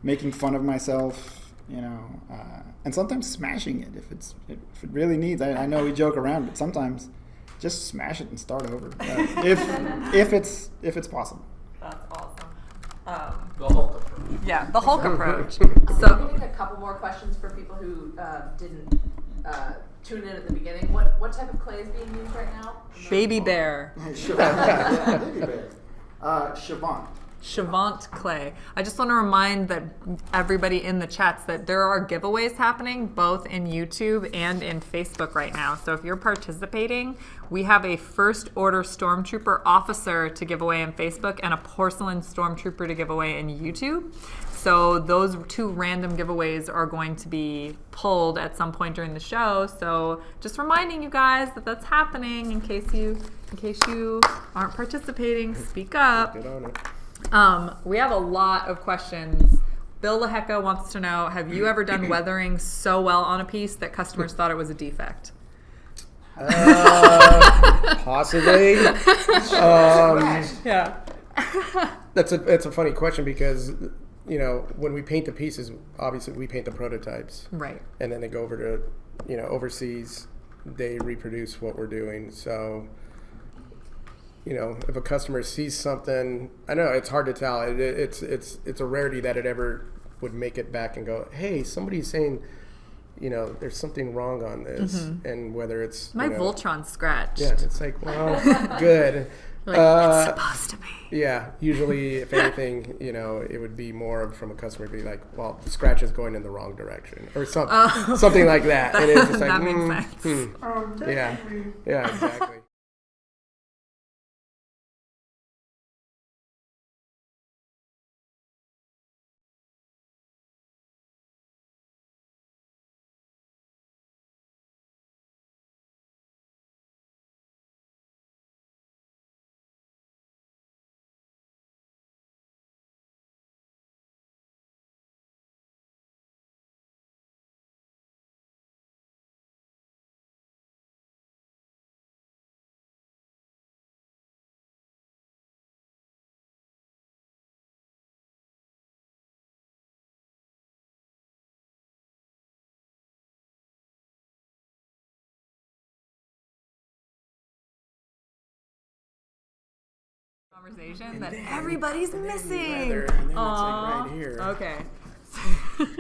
making fun of myself, and sometimes smashing it if it really needs. I know we joke around, but sometimes just smash it and start over if it's possible. That's awesome. The Hulk approach. Yeah, the Hulk approach. I'm So, getting a couple more questions for people who didn't tune in at the beginning. What type of clay is being used right now? Baby Bear. Baby bear. Siobhan. Chavant clay. I just want to remind that everybody in the chats that there are giveaways happening both in YouTube and in Facebook right now. So if you're participating, we have a first order Stormtrooper officer to give away in Facebook and a porcelain Stormtrooper to give away in YouTube. So those two random giveaways are going to be pulled at some point during the show. So just reminding you guys that that's happening in case you aren't participating, speak up. Get on it. We have a lot of questions Bill Lahecka wants to know, have you ever done weathering so well on a piece that customers thought it was a defect? Possibly. Yeah. That's a funny question because, you know, when we paint the pieces, obviously we paint the prototypes. Right. And then they go over to, you know, overseas. They reproduce what we're doing. So, you know, if a customer sees something, I know it's hard to tell. It's a rarity that it ever would make it back and go, hey, somebody's saying, you know, there's something wrong on this, and whether it's My Voltron scratched. Yeah, it's like, well, good. Like, it's supposed to be. Yeah, usually, if anything, you know, it would be more of from a customer to be like, well, the scratch is going in the wrong direction, or something, something like that. And it's just like, that makes sense. Yeah, exactly. Conversation that everybody's missing. And then it's like right here. Okay.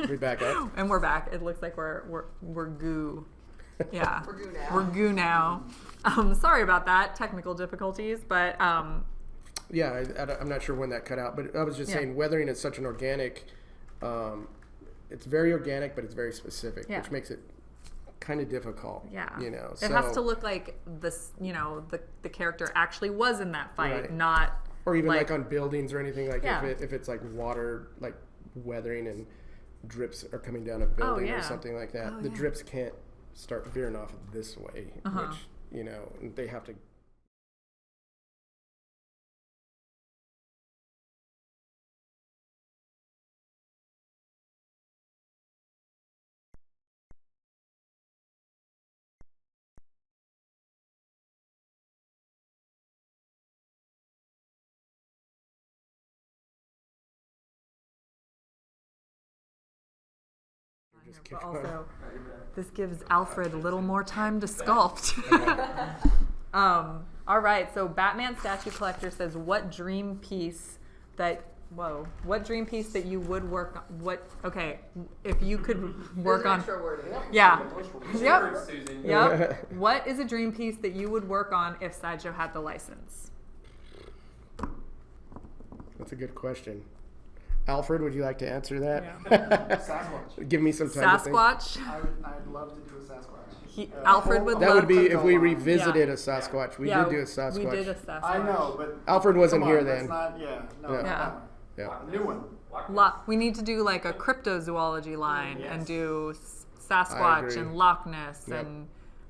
We back up. And we're back. It looks like we're goo. Yeah. We're goo now. We're goo now. Sorry about that. Technical difficulties, but Yeah, I'm not sure when that cut out, but I was just saying weathering is such an organic, it's very organic, but it's very specific, which makes it kind of difficult. Yeah. You know, it has to look like this, you know, the character actually was in that fight, Right. not or even like on buildings or anything like Yeah. if it's like water, like weathering and drips are coming down a building or something like that. The drips can't start veering off this way, which, you know, they have to. But also, this gives Alfred a little more time to sculpt. All right, so Batman Statue Collector says, what dream piece that you would work on? If you could work on. Extra wording. Yeah. Yep. Words, Susan. Yep. What is a dream piece that you would work on if Sideshow had the license? That's a good question. Alfred, would you like to answer that? Sasquatch. Give me some time to think. Sasquatch. I'd love to do a Sasquatch. Alfred would That love would be to. if we revisited a Sasquatch. We Yeah, did do a Sasquatch. We did a Sasquatch. I know, but Alfred wasn't come on, here that's then. Not, Yeah. Yeah. Yeah. New one. We need to do like a cryptozoology line and do I Sasquatch agree. and Loch Ness Yep. and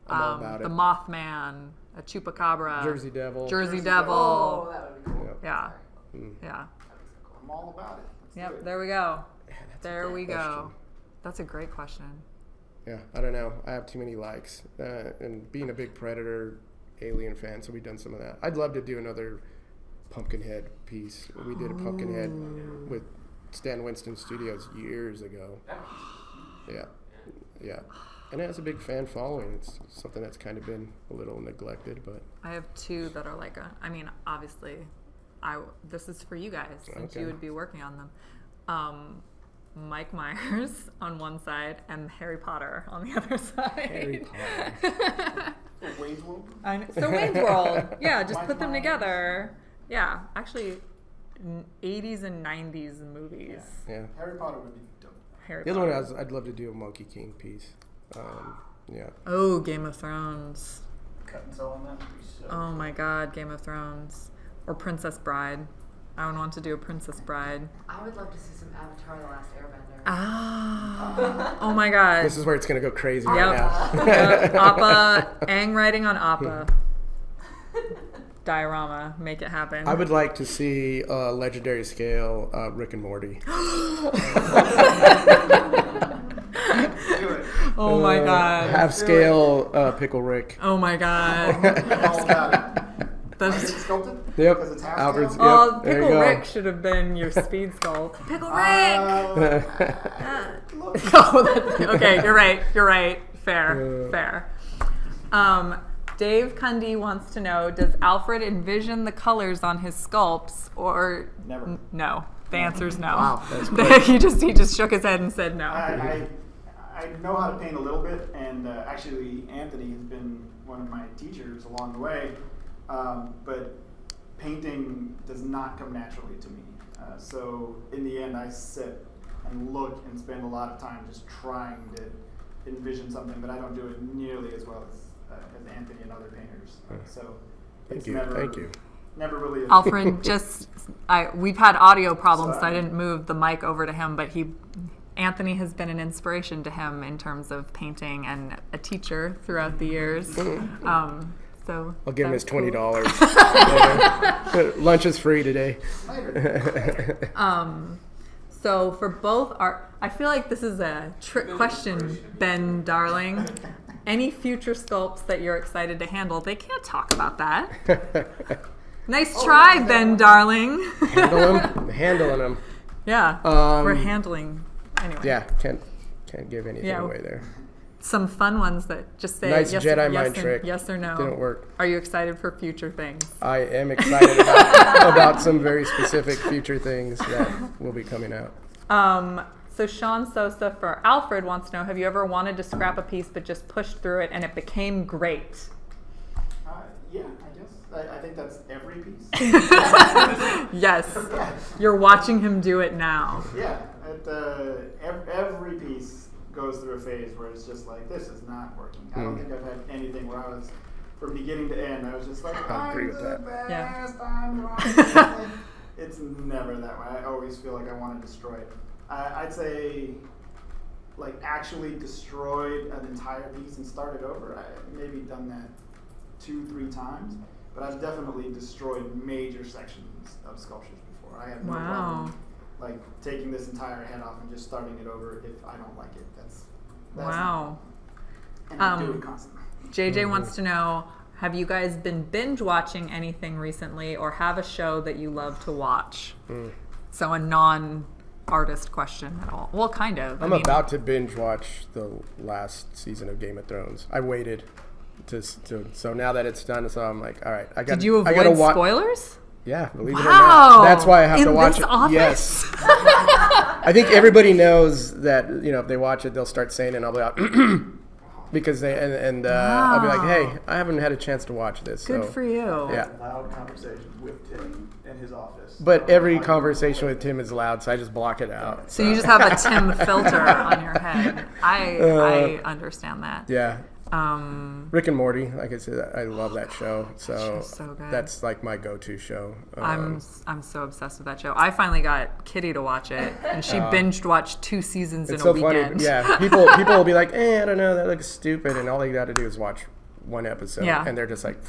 I'm all about the it. Mothman, a Chupacabra, Jersey Devil. Jersey Devil. Oh, that would be cool. Yep. Yeah, Mm. yeah. I'm all about it. Let's do Yep. it. There we go. That's There a good we go. question. That's a great question. Yeah, I don't know. I have too many likes. And being a big Predator Alien fan, so we've done some of that. I'd love to do another Pumpkinhead piece. We did a Pumpkinhead with Stan Winston Studios years ago. Yeah, yeah. And it has a big fan following. It's something that's kind of been a little neglected, but I have two that are like obviously, this is for you guys since Okay. you would be working on them. Mike Myers on one side and Harry Potter on the other side. Harry Potter. Wayne's World? So Wayne's World. Yeah, just Mike put them Myers. together. Yeah, actually, 80s and 90s movies. Yeah. Harry Potter would be dope. Harry The other Potter. one I'd love to do a Monkey King piece. Yeah. Oh, Game of Thrones. Cut and sew on that would be so Oh my God, Game of Thrones. Or Princess Bride. I would want to do a Princess Bride. I would love to see some Avatar: The Last Airbender. Ah. Oh my God. This is where it's going to go crazy Yep. right now. Yep. Appa, Aang writing on Appa. diorama. Make it happen. I would like to see legendary scale Rick and Morty. Oh my god. Half scale Pickle Rick. Oh my god. All about it. That's, Sculpted? Yep. Because it's half Alfred's. scale? oh, Yep. There you Pickle go. Rick should have been your speed sculpt. Pickle Rick! Look. Oh, okay, you're right. Fair. Dave Cundy wants to know, does Alfred envision the colors on his sculpts or Never. no? The answer is no. Wow, that's quick. he just shook his head and said no. I know how to paint a little bit, and actually Anthony has been one of my teachers along the way, but painting does not come naturally to me. So in the end, I sit and look and spend a lot of time just trying to envision something, but I don't do it nearly as well as Anthony and other painters. So Thank it's you. never really. Alfred, we've had audio problems, so I didn't move the mic over to him, but Anthony has been an inspiration to him in terms of painting and a teacher throughout the years. So I'll give him his that's cool. $20. Lunch is free today. So for both I feel like this is a trick question, Ben Darling. Any future sculpts that you're excited to handle? They can't talk about that. Nice try, Ben Darling. Handling them. Yeah, we're handling. Anyway. Yeah, can't give anything away there. Some fun ones that just say Nice yes, Jedi yes, mind trick. yes or no. Didn't work. Are you excited for future things? I am excited about some very specific future things that will be coming out. So Sean Sosa for Alfred wants to know, have you ever wanted to scrap a piece but just pushed through it and it became great? Yeah, I guess. I think that's every piece. Yes. You're watching him do it now. Yeah, every piece goes through a phase where it's just like, this is not working. I don't think I've had anything where I was, from beginning to end, I was just like, I agree I'm with the that. best, I'm the It's never that way. I always feel like I want to destroy it. I'd say, like, actually destroyed an entire piece and started over. I've maybe done that 2-3 times, but I've definitely destroyed major sections of sculptures before. I have no problem, like, taking this entire head off and just starting it over if I don't like it. That's wow. and I do it constantly. JJ wants to know, have you guys been binge watching anything recently or have a show that you love to watch? So a non-artist question at all. Well, kind of. I'm about to binge watch the last season of Game of Thrones. I waited so now that it's done, so I'm like, all right, Did you avoid spoilers? Yeah, believe it or not. That's why I have to watch this it. office? Yes. I think everybody knows that, if they watch it, they'll start saying it, and I'll be like, because they, I'll be like, hey, I haven't had a chance to watch this. Good for you. Yeah. Loud conversations with Tim in his office. But every conversation with Tim is loud, so I just block it out. So you just have a Tim filter on your head. I understand that. Yeah. Rick and Morty, like I said, I love that show. show's so good. That's like my go-to show. I'm so obsessed with that show. I finally got Kitty to watch it, and she binged watched 2 seasons in it's a so weekend. funny. Yeah, people will be like, I don't know, that looks stupid, and all they got to do is watch one episode, and they're just like,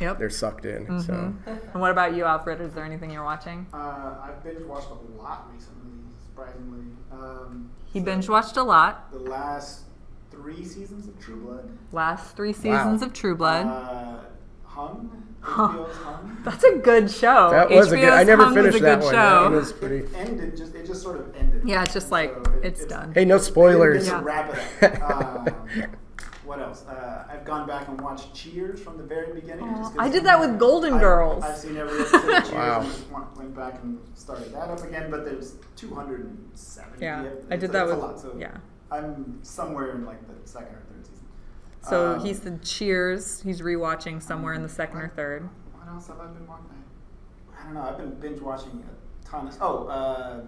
Yep. they're sucked in. So. And what about you, Alfred? Is there anything you're watching? I've binge watched a lot recently, surprisingly. He binge watched a lot. The last 3 seasons of True Blood. Last 3 seasons of True Blood. Hung. HBO's Hung. That's a good show. That was a good. I never finished that one. Show. That one was pretty. It ended. It just sort of ended. Yeah, it's just like So it's done. Hey, no spoilers. They didn't wrap it up. What else? I've gone back and watched Cheers from the very beginning. Just 'cause I did that with Golden Girls. I've seen every episode of Cheers Wow. and just went back and started that up again. But there's 270. Yeah, I did It's that a with lot, so yeah. I'm somewhere in like the 2nd or 3rd season. So he said Cheers. He's rewatching somewhere in the 2nd or 3rd. What else have I been watching? I don't know. I've been binge watching a ton of.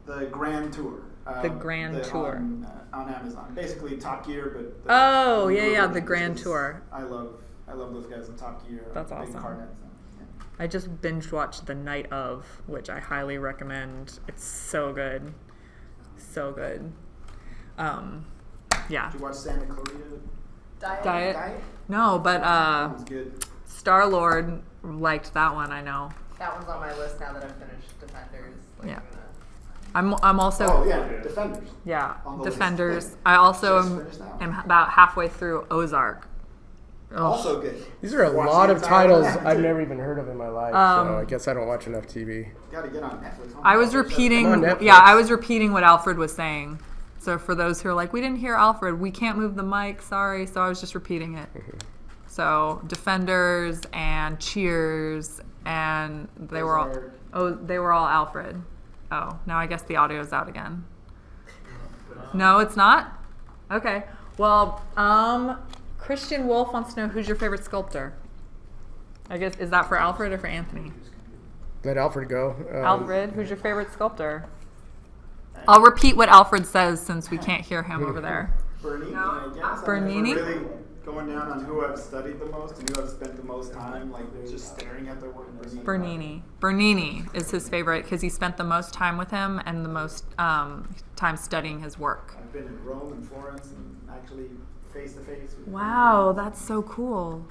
The Grand Tour. The Grand Tour. On Amazon. Basically Top Gear, but. The Grand Tour. I love those guys in Top Gear. That's big awesome. car nets, yeah. I just binge watched The Night of, which I highly recommend. It's so good. So good. Yeah. Did you watch Santa Clarita Diet? No, but That was good. Star-Lord liked that one, I know. That one's on my list now that I've finished Defenders. Like, Yeah. I'm gonna... I'm also Oh yeah, Defenders. yeah, On the list. Defenders. I also Just finished that one. am about halfway through Ozark. Oh. Also good. These are a Watch lot the of entire titles thing. I've never even heard of in my life, so I guess I don't watch enough TV. Gotta get on Netflix. I was repeating. I'm on Netflix. Yeah, I was repeating what Alfred was saying. So for those who are like, we didn't hear Alfred, we can't move the mic, sorry. So I was just repeating it. So Defenders and Cheers, and they were all Alfred. Oh, now I guess the audio's out again. No, it's not? Okay. Well, Christian Wolf wants to know who's your favorite sculptor. I guess, is that for Alfred or for Anthony? Let Alfred go. Alfred, who's your favorite sculptor? I'll repeat what Alfred says since we can't hear him over there. Bernini, I guess. Bernini? I mean, really going down on who I've studied the most and who I've spent the most time, like just staring at their work. Bernini. Bernini is his favorite because he spent the most time with him and the most time studying his work. I've been in Rome and Florence and actually face to face with Wow, that's so cool.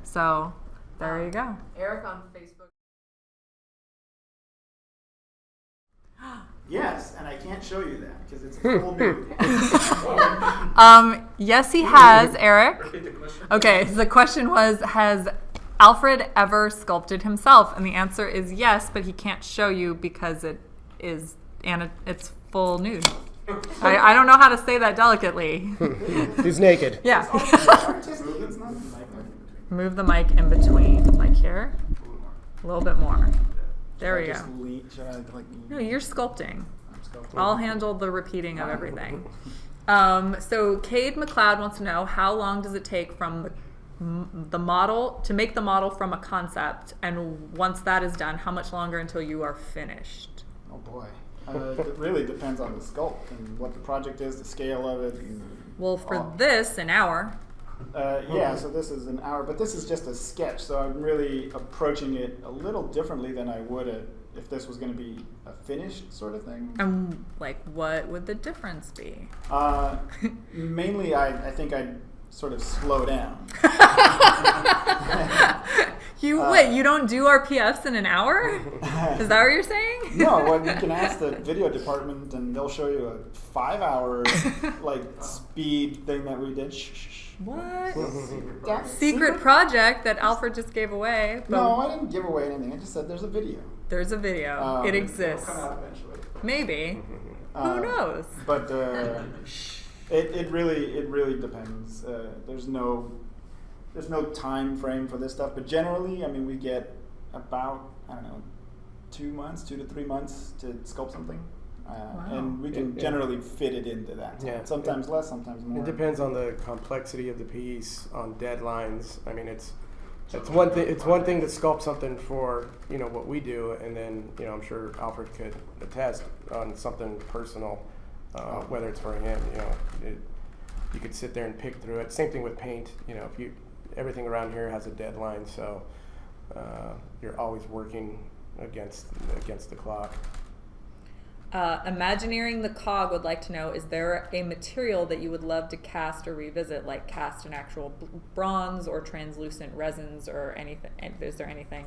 So there you go. Eric on Facebook. Yes, and I can't show you that because it's a full nude. Yes, he has, Eric. Okay, so the question was, has Alfred ever sculpted himself? And the answer is yes, but he can't show you because it's full nude. I don't know how to say that delicately. He's naked. Yeah. Movements, not like Move the mic in between, like here. A little bit more. There we go. Should I like? No, you're sculpting. I'm sculpting. I'll handle the repeating of everything. So Cade McLeod wants to know, how long does it take from the model to make the model from a concept, and once that is done, how much longer until you are finished? Oh boy. It really depends on the sculpt and what the project is, the scale of it. And Well, for all. this, an hour. Yeah, so this is an hour, but this is just a sketch, so I'm really approaching it a little differently than I would if this was going to be a finished sort of thing. And like, what would the difference be? Mainly, I think I'd sort of slow down. Wait, you don't do RPFs in an hour? Is that what you're saying? No, well, you can ask the video department, and they'll show you a 5-hour like speed thing that we did. Shh, shh, shh. What? Secret project that Alfred just gave away. But No, I didn't give away anything. I just said there's a video. There's a video. It exists. It'll come out eventually. Maybe. Who knows? But it really depends. There's no time frame for this stuff. But generally, I mean, we get about 2 to 3 months to sculpt something. And we can generally fit it into that time. Yeah. Sometimes less, sometimes more. It depends on the complexity of the piece, on deadlines. I mean, it's one thing. It's one thing to sculpt something for what we do, and then I'm sure Alfred could attest on something personal, whether it's for him. You could sit there and pick through it. Same thing with paint. Everything around here has a deadline, so you're always working against the clock. Imagineering the Cog would like to know, is there a material that you would love to cast or revisit, like cast an actual bronze or translucent resins or anything? Is there anything?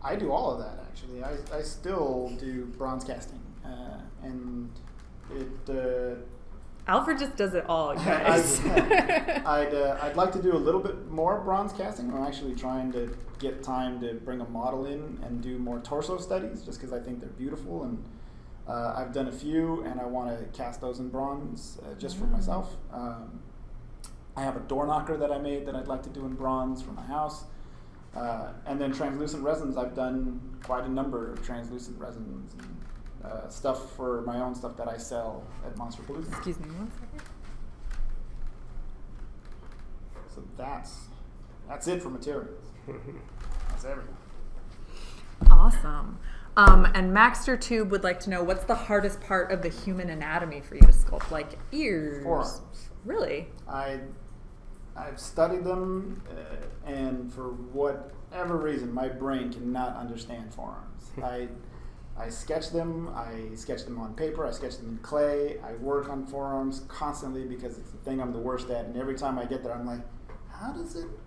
I do all of that, actually. I still do bronze casting. And it... Alfred just does it all, you guys. I'd like to do a little bit more bronze casting. I'm actually trying to get time to bring a model in and do more torso studies, just because I think they're beautiful, and I've done a few, and I want to cast those in bronze just for myself. I have a door knocker that I made that I'd like to do in bronze for my house. And then translucent resins, I've done quite a number of translucent resins and stuff for my own stuff that I sell at Monster Palooza. Excuse me 1 second. So that's it for materials. That's everything. Awesome. And Maxter Tube would like to know, what's the hardest part of the human anatomy for you to sculpt? Like ears? Forearms. Really? I've studied them, and for whatever reason, my brain cannot understand forearms. I sketch them. I sketch them on paper. I sketch them in clay. I work on forearms constantly because it's the thing I'm the worst at. And every time I get there, I'm like,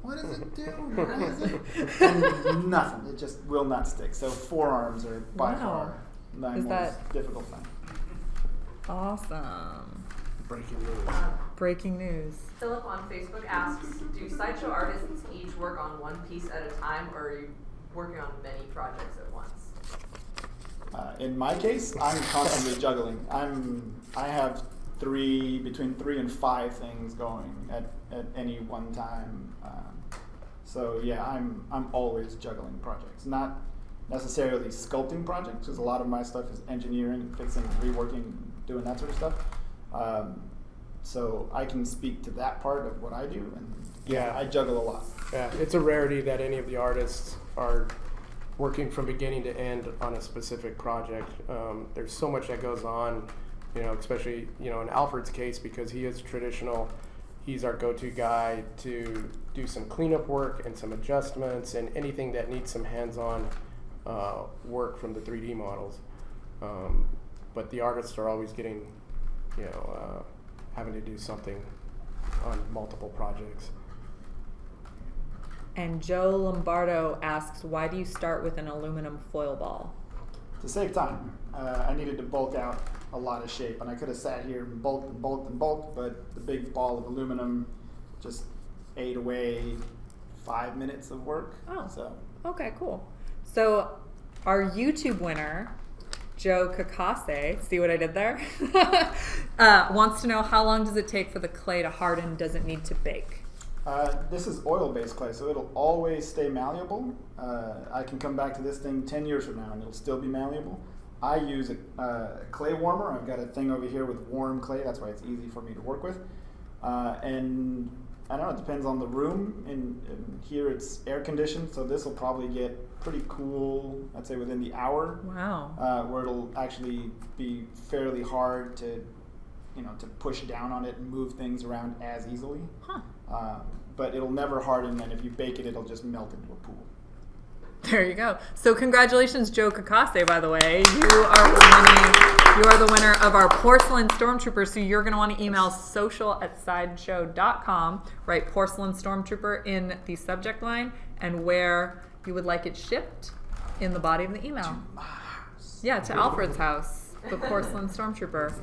what does it do? Why is it? And nothing. It just will not stick. So forearms are by far my most difficult thing. Awesome. Breaking news. Philip on Facebook asks, do sideshow artists each work on one piece at a time, or are you working on many projects at once? In my case, I'm constantly juggling. I have between 3 and 5 things going at any one time. So yeah, I'm always juggling projects. Not necessarily sculpting projects, because a lot of my stuff is engineering, fixing, reworking, doing that sort of stuff. So I can speak to that part of what I do, and yeah, I juggle a lot. Yeah, it's a rarity that any of the artists are working from beginning to end on a specific project. There's so much that goes on, especially, in Alfred's case, because he is traditional. He's our go-to guy to do some cleanup work and some adjustments and anything that needs some hands-on work from the 3D models. But the artists are always getting, having to do something on multiple projects. And Joe Lombardo asks, why do you start with an aluminum foil ball? To save time. I needed to bulk out a lot of shape, and I could have sat here and bulked, but the big ball of aluminum just ate away 5 minutes of work. Oh, so okay, cool. So our YouTube winner, Joe Kakase, see what I did there? Wants to know, how long does it take for the clay to harden? Does it need to bake? This is oil-based clay, so it'll always stay malleable. I can come back to this thing 10 years from now and it'll still be malleable. I use a clay warmer. I've got a thing over here with warm clay. That's why it's easy for me to work with. And I don't know, it depends on the room. In here it's air conditioned, so this will probably get pretty cool, I'd say within the hour. Wow. Where it'll actually be fairly hard to push down on it and move things around as easily. Huh. But it'll never harden, and if you bake it, it'll just melt into a pool. There you go. So congratulations, Joe Kakase, by the way. You are the winner of our porcelain Stormtrooper. So you're going to want to email social@sideshow.com, write porcelain Stormtrooper in the subject line, and where you would like it shipped in the body of the email. To my house. Yeah, to Alfred's house, the porcelain Stormtrooper.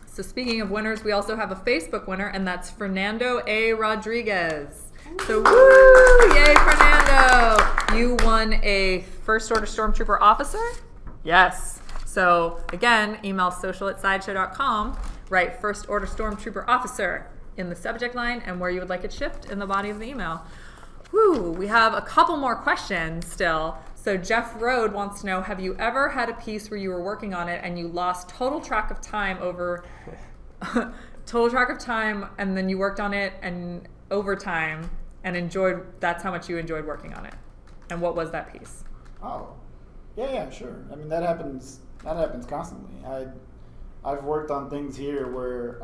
So speaking of winners, we also have a Facebook winner, and that's Fernando A. Rodriguez. So woo! Yay, Fernando! You won a First Order Stormtrooper officer? Yes. So again, email social@sideshow.com, write First Order Stormtrooper officer in the subject line and where you would like it shipped in the body of the email. Woo! We have a couple more questions still. So Jeff Rode wants to know, have you ever had a piece where you were working on it and you lost total track of time and then you worked on it and over time and that's how much you enjoyed working on it? And what was that piece? Oh, yeah, sure. I mean, that happens constantly. I've worked on things here where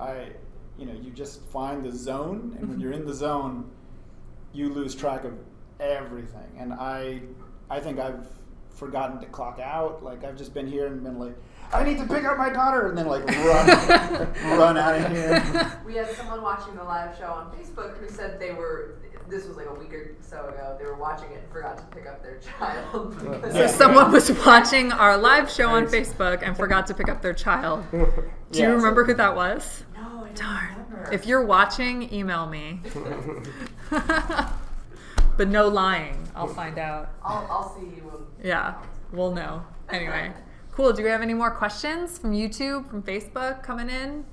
you just find the zone, and when you're in the zone, you lose track of everything. And I think I've forgotten to clock out. Like, I've just been here and been like, I need to pick up my daughter, and then like run out of here. We had someone watching the live show on Facebook who said this was like a week or so ago, they were watching it and forgot to pick up their child. So someone was watching our live show on Facebook and forgot to pick up their child. Do you remember who that was? No, I don't remember. If you're watching, email me. But no lying. I'll find out. I'll see you. Yeah, we'll know. Anyway, cool. Do we have any more questions from YouTube, from Facebook coming in?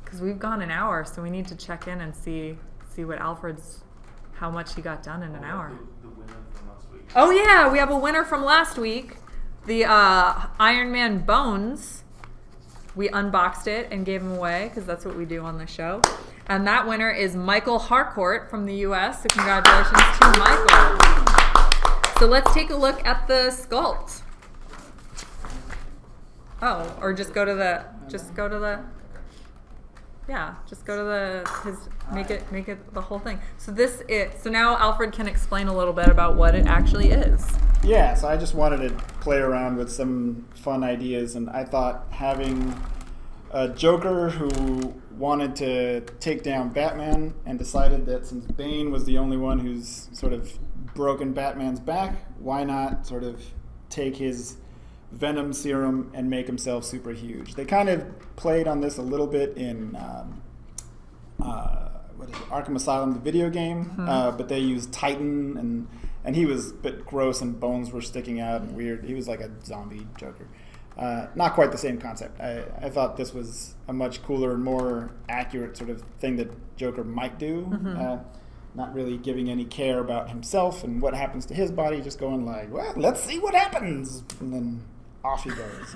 Because we've gone an hour, so we need to check in and see what how much he got done in an hour. The winner from last week. Oh yeah, we have a winner from last week. The Iron Man Bones. We unboxed it and gave him away because that's what we do on the show. And that winner is Michael Harcourt from the US. So congratulations to Michael. So let's take a look at the Sculpt. Oh, or just go to the make it the whole thing. So so now Alfred can explain a little bit about what it actually is. Yeah, so I just wanted to play around with some fun ideas, and I thought having a Joker who wanted to take down Batman and decided that since Bane was the only one who's sort of broken Batman's back, why not sort of take his Venom serum and make himself super huge. They kind of played on this a little bit in what is it, Arkham Asylum, the video game, but they used Titan, and he was a bit gross and bones were sticking out and weird. He was like a zombie Joker. Not quite the same concept. I thought this was a much cooler and more accurate sort of thing that Joker might do. Not really giving any care about himself and what happens to his body, just going like, well, let's see what happens. And then off he goes.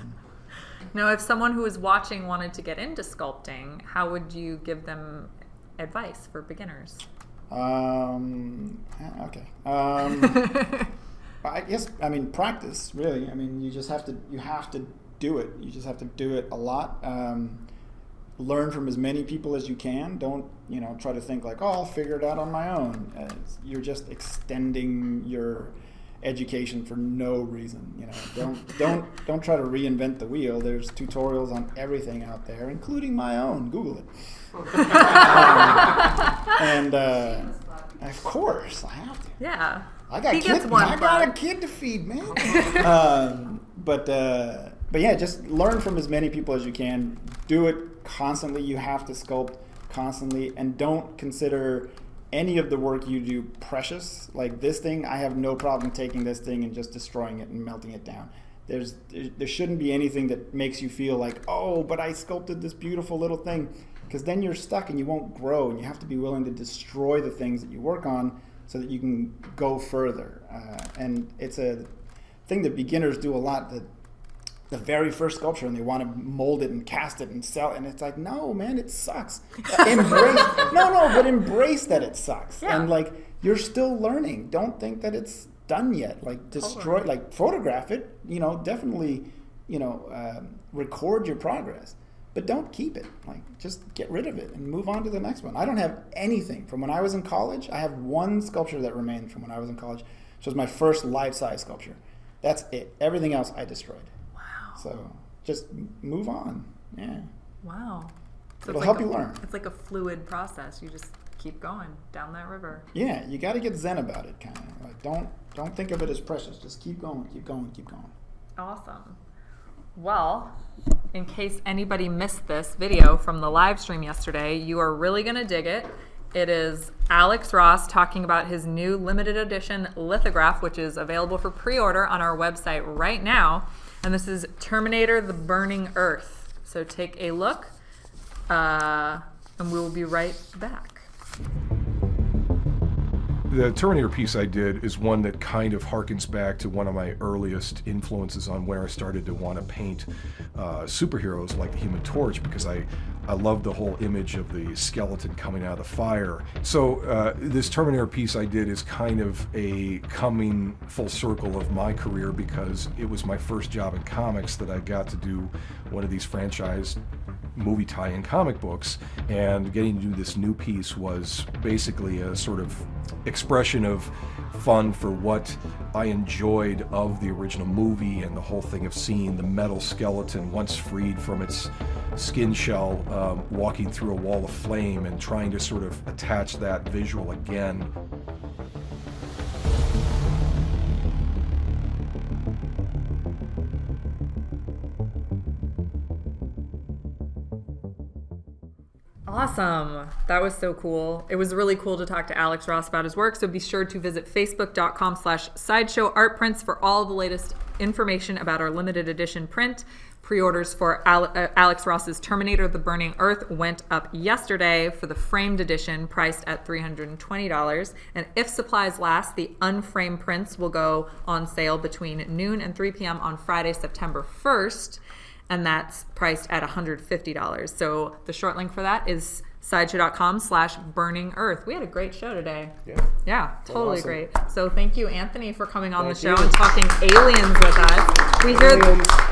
Now, if someone who is watching wanted to get into sculpting, how would you give them advice for beginners? Okay. I guess, practice, really. You have to do it. You just have to do it a lot. Learn from as many people as you can. Don't, try to think like, I'll figure it out on my own. You're just extending your education for no reason. Don't try to reinvent the wheel. There's tutorials on everything out there, including my own. Google it. Of course, I have to. Yeah. I got a kid to feed, man. But yeah, just learn from as many people as you can. Do it constantly. You have to sculpt constantly, and don't consider any of the work you do precious. Like this thing, I have no problem taking this thing and just destroying it and melting it down. There shouldn't be anything that makes you feel like, oh, but I sculpted this beautiful little thing, because then you're stuck and you won't grow, and you have to be willing to destroy the things that you work on so that you can go further. And it's a thing that beginners do a lot, that the very first sculpture, and they want to mold it and cast it and sell it, and it's like, no, man, it sucks. Embrace that it sucks. Yeah. And like, you're still learning. Don't think that it's done yet. Like, destroy, like, photograph it, definitely, record your progress. But don't keep it. Like, just get rid of it and move on to the next one. I don't have anything from when I was in college. I have one sculpture that remained from when I was in college, which was my first life-size sculpture. That's it. Everything else I destroyed. Wow. So just move on. Yeah. Wow. So it'll help you learn. It's like a fluid process. You just keep going down that river. Yeah, you got to get zen about it, kind of. Like, don't think of it as precious. Just keep going, keep going, keep going. Awesome. Well, in case anybody missed this video from the live stream yesterday, you are really going to dig it. It is Alex Ross talking about his new limited edition lithograph, which is available for pre-order on our website right now. And this is Terminator: The Burning Earth. So take a look, and we will be right back. The Terminator piece I did is one that kind of harkens back to one of my earliest influences on where I started to want to paint superheroes like the Human Torch, because I love the whole image of the skeleton coming out of the fire. So this Terminator piece I did is kind of a coming full circle of my career, because it was my first job in comics that I got to do one of these franchise movie tie-in comic books, and getting to do this new piece was basically a sort of expression of fun for what I enjoyed of the original movie, and the whole thing of seeing the metal skeleton, once freed from its skin shell, walking through a wall of flame, and trying to sort of attach that visual again. Awesome. That was so cool. It was really cool to talk to Alex Ross about his work, so be sure to visit facebook.com/sideshow artprints for all the latest information about our limited edition print. Pre-orders for Alex Ross's Terminator: The Burning Earth went up yesterday for the framed edition, priced at $320. And if supplies last, the unframed prints will go on sale between noon and 3 p.m. on Friday, September 1st. And that's priced at $150. So the short link for that is sideshow.com/burning earth. We had a great show today. Yeah, totally awesome. great. So thank you, Anthony, for coming on the show Thank you. and talking aliens with us.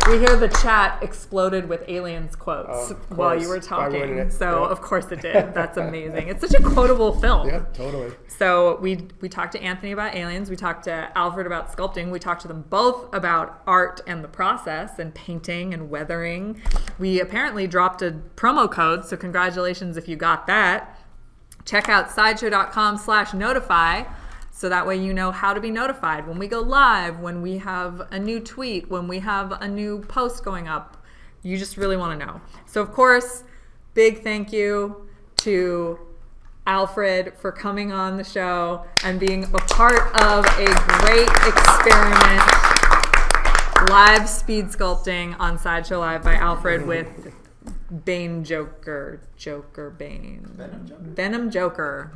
We hear the chat exploded with aliens quotes while you were talking. it. So Yeah. of course it did. That's amazing. It's such a quotable film. Yeah, totally. So we talked to Anthony about aliens. We talked to Alfred about sculpting. We talked to them both about art and the process and painting and weathering. We apparently dropped a promo code, so congratulations if you got that. Check out sideshow.com/notify so that way you know how to be notified when we go live, when we have a new tweet, when we have a new post going up. You just really want to know. So of course, big thank you to Alfred for coming on the show and being a part of a great experiment, live speed sculpting on Sideshow Live by Alfred with Bane Joker, Bane. Venom Joker.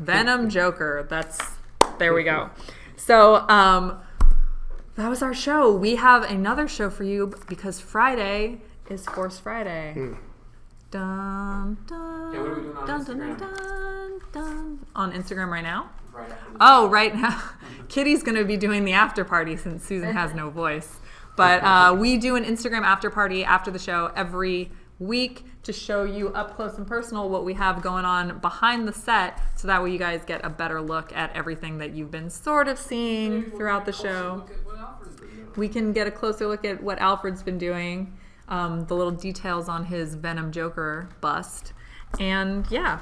There we go. So that was our show. We have another show for you because Friday is Force Friday. Dun, dun, what are we doing on dun, Instagram? Dun, dun. On Instagram right now? Right after this. Oh, right now. Kitty's going to be doing the after party since Susan has no voice. But we do an Instagram after party after the show every week to show you up close and personal what we have going on behind the set, so that way you guys get a better look at everything that you've been sort of seeing throughout the show. We can get a closer look at what Alfred's been doing, the little details on his Venom Joker bust. And yeah,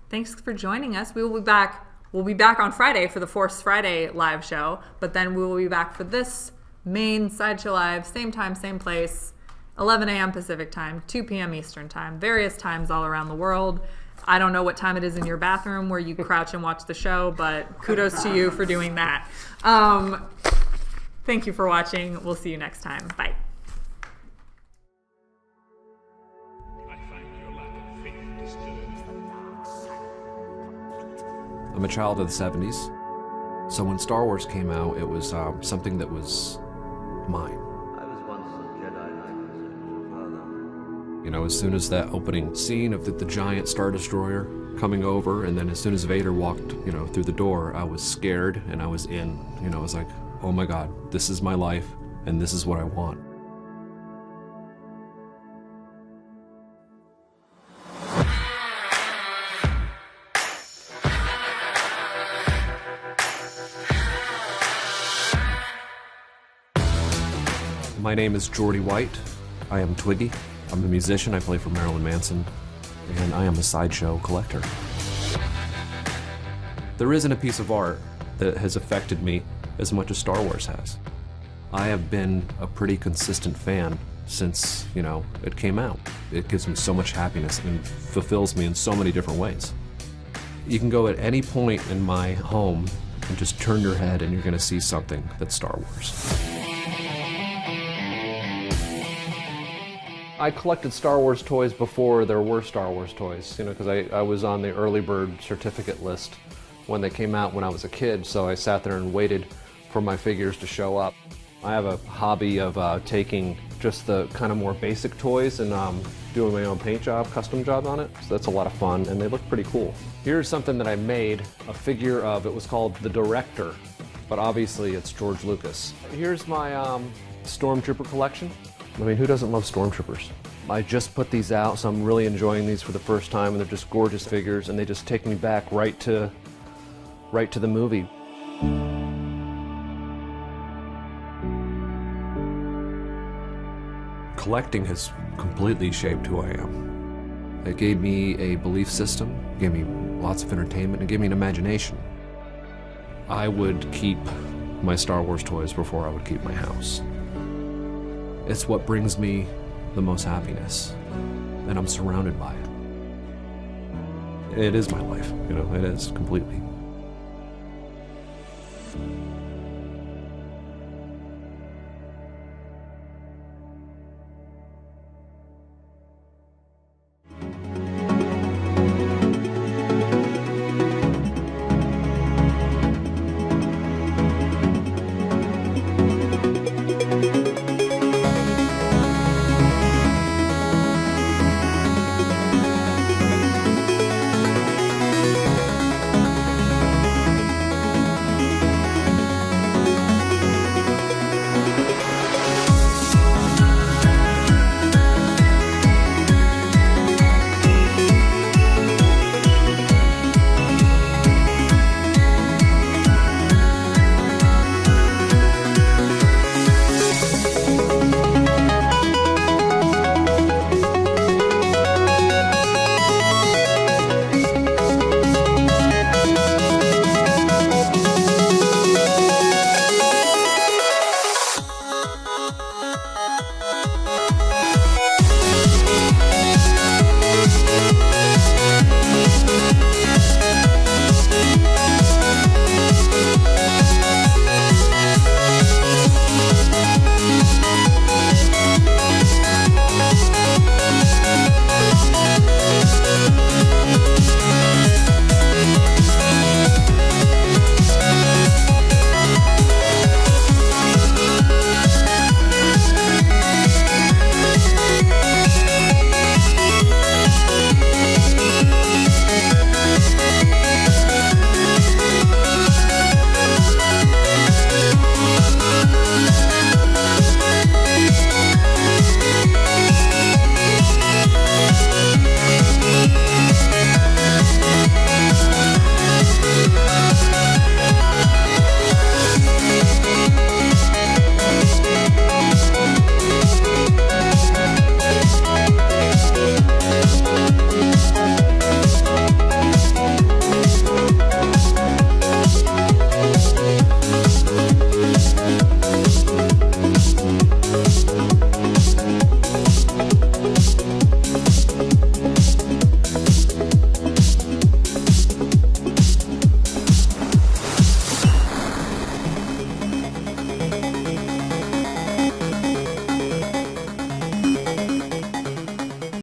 thanks for joining us. We will be back. We'll be back on Friday for the Force Friday live show, but then we will be back for this main Sideshow Live, same time, same place, 11 a.m. Pacific time, 2 p.m. Eastern time, various times all around the world. I don't know what time it is in your bathroom where you crouch and watch the show, but kudos to you for doing that. Thank you for watching. We'll see you next time. Bye. I'm a child of the 70s, so when Star Wars came out, it was something that was mine. I was once a Jedi Knight, father. You know, as soon as that opening scene of the giant Star Destroyer coming over, and then as soon as Vader walked, through the door, I was scared and I was in. I was like, oh my God, this is my life and this is what I want. My name is Jordy White. I am Twiggy. I'm a musician. I play for Marilyn Manson. And I am a sideshow collector. There isn't a piece of art that has affected me as much as Star Wars has. I have been a pretty consistent fan since, it came out. It gives me so much happiness and fulfills me in so many different ways. You can go at any point in my home and just turn your head and you're going to see something that's Star Wars. I collected Star Wars toys before there were Star Wars toys, because I was on the early bird certificate list when they came out when I was a kid, so I sat there and waited for my figures to show up. I have a hobby of taking just the kind of more basic toys and doing my own paint job, custom job on it, so that's a lot of fun, and they look pretty cool. Here's something that I made, a figure of, it was called The Director, but obviously it's George Lucas. Here's my Stormtrooper collection. I mean, who doesn't love Stormtroopers? I just put these out, so I'm really enjoying these for the first time, and they're just gorgeous figures, and they just take me back right to the movie. Collecting has completely shaped who I am. It gave me a belief system, gave me lots of entertainment, and gave me an imagination. I would keep my Star Wars toys before I would keep my house. It's what brings me the most happiness, and I'm surrounded by it. It is my life, it is completely.